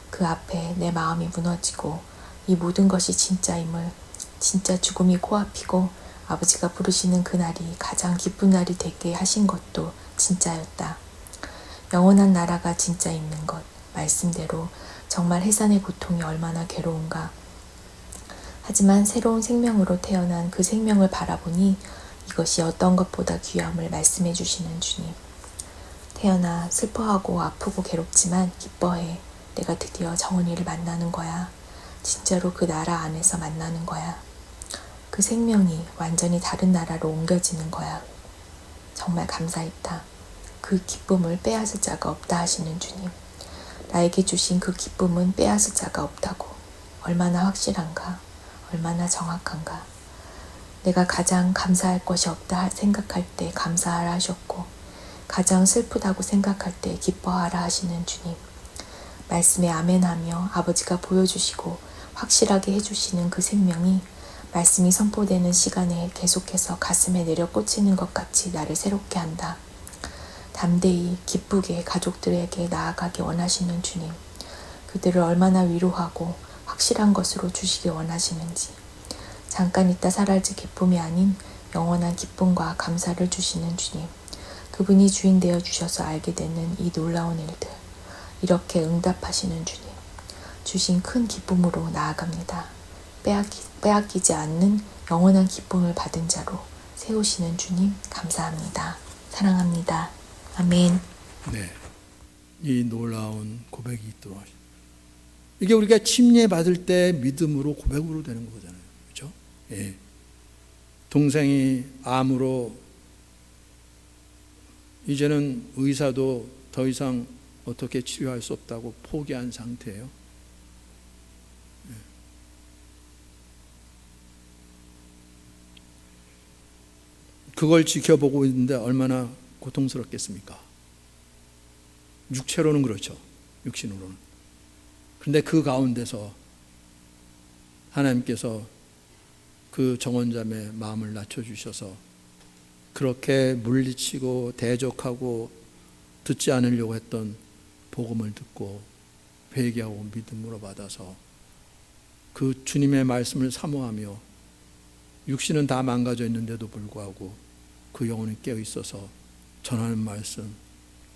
S3: 그 앞에 내 마음이 무너지고 이 모든 것이 진짜임을, 진짜 죽음이 코앞이고 아버지가 부르시는 그날이 가장 기쁜 날이 되게 하신 것도 진짜였다. 영원한 나라가 진짜 있는 것, 말씀대로 정말 해산의 고통이 얼마나 괴로운가. 하지만 새로운 생명으로 태어난 그 생명을 바라보니 이것이 어떤 것보다 귀함을 말씀해 주시는 주님. 태어나 슬퍼하고 아프고 괴롭지만 기뻐해. 내가 드디어 정은이를 만나는 거야. 진짜로 그 나라 안에서 만나는 거야. 그 생명이 완전히 다른 나라로 옮겨지는 거야. 정말 감사했다. 그 기쁨을 빼앗을 자가 없다 하시는 주님. 나에게 주신 그 기쁨은 빼앗을 자가 없다고. 얼마나 확실한가. 얼마나 정확한가. 내가 가장 감사할 것이 없다 생각할 때 감사하라 하셨고, 가장 슬프다고 생각할 때 기뻐하라 하시는 주님. 말씀에 아멘하며 아버지가 보여주시고 확실하게 해주시는 그 생명이 말씀이 선포되는 시간에 계속해서 가슴에 내려 꽂히는 것 같이 나를 새롭게 한다. 담대히 기쁘게 가족들에게 나아가기 원하시는 주님. 그들을 얼마나 위로하고 확실한 것으로 주시기 원하시는지. 잠깐 있다 사라질 기쁨이 아닌 영원한 기쁨과 감사를 주시는 주님. 그분이 주인 되어 주셔서 알게 되는 이 놀라운 일들. 이렇게 응답하시는 주님. 주신 큰 기쁨으로 나아갑니다. 빼앗기지 않는 영원한 기쁨을 받은 자로 세우시는 주님 감사합니다. 사랑합니다. 아멘.
S1: 네, 이 놀라운 고백이 있도록 하십니다. 이게 우리가 침례 받을 때 믿음으로 고백으로 되는 거잖아요, 그렇죠? 예. 동생이 암으로 이제는 의사도 더 이상 어떻게 치료할 수 없다고 포기한 상태예요. 예. 그걸 지켜보고 있는데 얼마나 고통스럽겠습니까? 육체로는 그렇죠. 육신으로는. 그런데 그 가운데서 하나님께서 그 정원자매의 마음을 낮춰주셔서 그렇게 물리치고 대적하고 듣지 않으려고 했던 복음을 듣고 회개하고 믿음으로 받아서 그 주님의 말씀을 사모하며 육신은 다 망가져 있는데도 불구하고 그 영혼이 깨어 있어서 전하는 말씀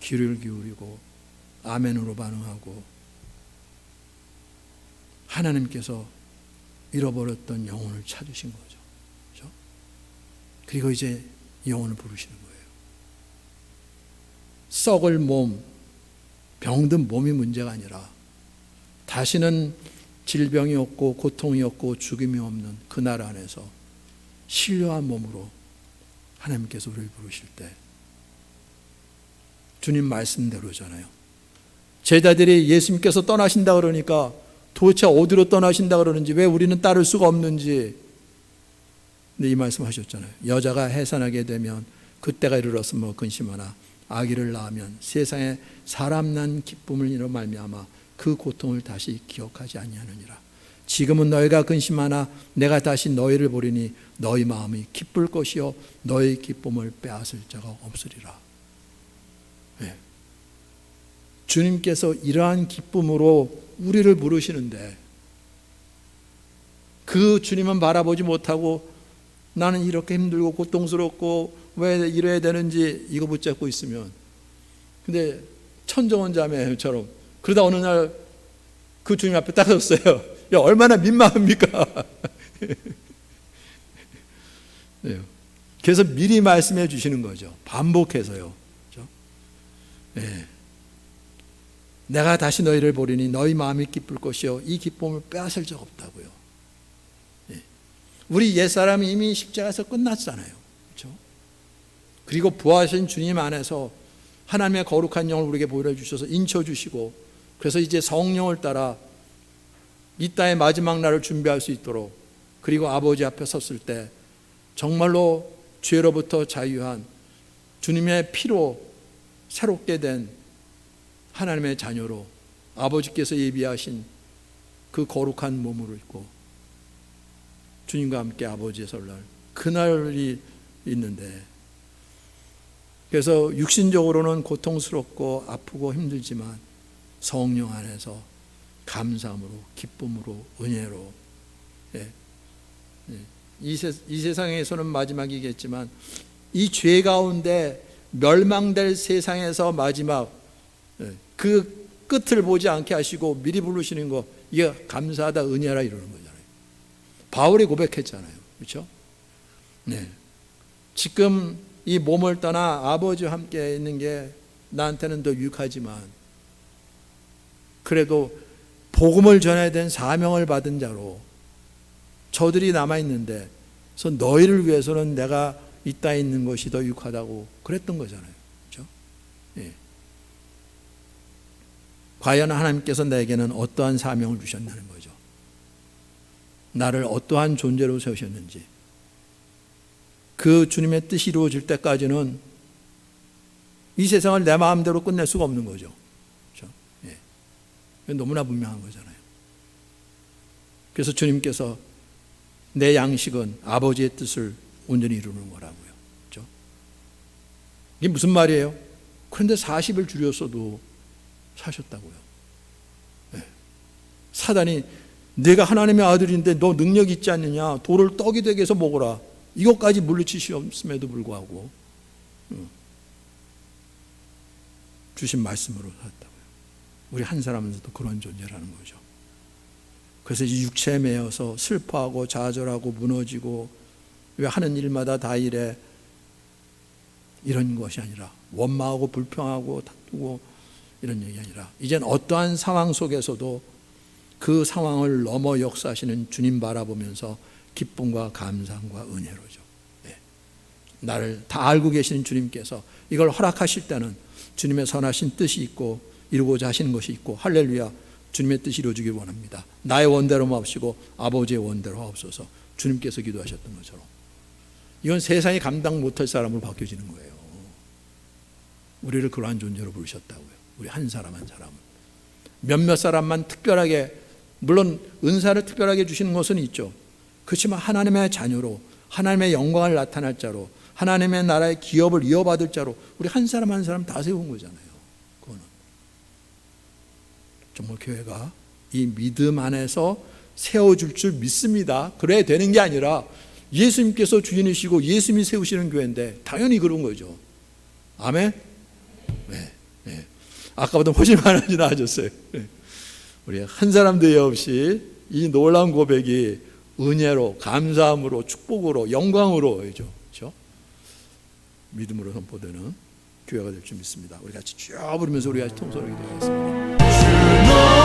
S1: 귀를 기울이고 아멘으로 반응하고 하나님께서 잃어버렸던 영혼을 찾으신 거죠. 그렇죠? 그리고 이제 영혼을 부르시는 거예요. 썩을 몸, 병든 몸이 문제가 아니라 다시는 질병이 없고 고통이 없고 죽음이 없는 그 나라 안에서 신령한 몸으로 하나님께서 우리를 부르실 때 주님 말씀대로잖아요. 제자들이 예수님께서 떠나신다 그러니까 도대체 어디로 떠나신다 그러는지, 왜 우리는 따를 수가 없는지. 근데 이 말씀 하셨잖아요. 여자가 해산하게 되면 그때가 이르렀으므로 근심하나 아기를 낳으면 세상에 사람 난 기쁨을 이로 말미암아 그 고통을 다시 기억하지 아니하느니라. 지금은 너희가 근심하나 내가 다시 너희를 보리니 너희 마음이 기쁠 것이요 너희 기쁨을 빼앗을 자가 없으리라. 네. 주님께서 이러한 기쁨으로 우리를 부르시는데 그 주님은 바라보지 못하고 나는 이렇게 힘들고 고통스럽고 왜 이래야 되는지 이거 붙잡고 있으면, 근데 천정원 자매처럼 그러다 어느 날 그 주님 앞에 딱 섰어요. 야, 얼마나 민망합니까? 네. 그래서 미리 말씀해 주시는 거죠. 반복해서요. 그렇죠? 네. 내가 다시 너희를 보리니 너희 마음이 기쁠 것이요 이 기쁨을 빼앗을 적 없다고요. 네. 우리 옛사람이 이미 십자가에서 끝났잖아요. 그렇죠? 그리고 부활하신 주님 안에서 하나님의 거룩한 영을 우리에게 보여주셔서 인쳐주시고, 그래서 이제 성령을 따라 이 땅의 마지막 날을 준비할 수 있도록, 그리고 아버지 앞에 섰을 때 정말로 죄로부터 자유한 주님의 피로 새롭게 된 하나님의 자녀로 아버지께서 예비하신 그 거룩한 몸으로 있고 주님과 함께 아버지의 설날, 그날이 있는데, 그래서 육신적으로는 고통스럽고 아프고 힘들지만 성령 안에서 감사함으로, 기쁨으로, 은혜로, 이 세상에서는 마지막이겠지만 이 죄 가운데 멸망될 세상에서 마지막, 그 끝을 보지 않게 하시고 미리 부르시는 거, 이게 감사하다, 은혜라 이러는 거잖아요. 바울이 고백했잖아요. 그렇죠? 네. 지금 이 몸을 떠나 아버지와 함께 있는 게 나한테는 더 유익하지만, 그래도 복음을 전해야 된 사명을 받은 자로 저들이 남아있는데, 그래서 너희를 위해서는 내가 이 땅에 있는 것이 더 유익하다고 그랬던 거잖아요. 그렇죠? 예. 과연 하나님께서 내게는 어떠한 사명을 주셨냐는 거죠. 나를 어떠한 존재로 세우셨는지, 그 주님의 뜻이 이루어질 때까지는 이 세상을 내 마음대로 끝낼 수가 없는 거죠. 그렇죠? 예. 너무나 분명한 거잖아요. 그래서 주님께서 내 양식은 아버지의 뜻을 온전히 이루는 거라고요. 그렇죠? 이게 무슨 말이에요? 그런데 40일 줄였어도 사셨다고요. 네. 사단이 내가 하나님의 아들인데 너 능력 있지 않느냐, 돌을 떡이 되게 해서 먹어라, 이것까지 물리치셨음에도 불구하고 주신 말씀으로 살았다고요. 우리 한 사람은도 그런 존재라는 거죠. 그래서 이 육체에 매여서 슬퍼하고 좌절하고 무너지고 왜 하는 일마다 다 이래, 이런 것이 아니라, 원망하고 불평하고 다투고 이런 얘기 아니라, 이젠 어떠한 상황 속에서도 그 상황을 넘어 역사하시는 주님 바라보면서 기쁨과 감사함과 은혜로죠. 네. 나를 다 알고 계시는 주님께서 이걸 허락하실 때는 주님의 선하신 뜻이 있고 이루고자 하시는 것이 있고, 할렐루야, 주님의 뜻이 이루어지길 원합니다. 나의 원대로 마옵시고 아버지의 원대로 하옵소서, 주님께서 기도하셨던 것처럼. 이건 세상이 감당 못할 사람으로 바뀌어지는 거예요. 우리를 그러한 존재로 부르셨다고요. 우리 한 사람 한 사람은. 몇몇 사람만 특별하게, 물론 은사를 특별하게 주시는 것은 있죠. 그렇지만 하나님의 자녀로, 하나님의 영광을 나타낼 자로, 하나님의 나라의 기업을 이어받을 자로 우리 한 사람 한 사람 다 세운 거잖아요. 그거는 정말 교회가 이 믿음 안에서 세워줄 줄 믿습니다. 그래야 되는 게 아니라 예수님께서 주인이시고 예수님이 세우시는 교회인데 당연히 그런 거죠. 아멘? 네, 네. 아까보다 훨씬 많아지 나아졌어요. 네. 우리 한 사람도 예 없이 이 놀라운 고백이 은혜로, 감사함으로, 축복으로, 영광으로, 그렇죠? 믿음으로 선포되는 교회가 될 줄 믿습니다. 우리 같이 쭉 부르면서 우리 같이 통성하게 되겠습니다.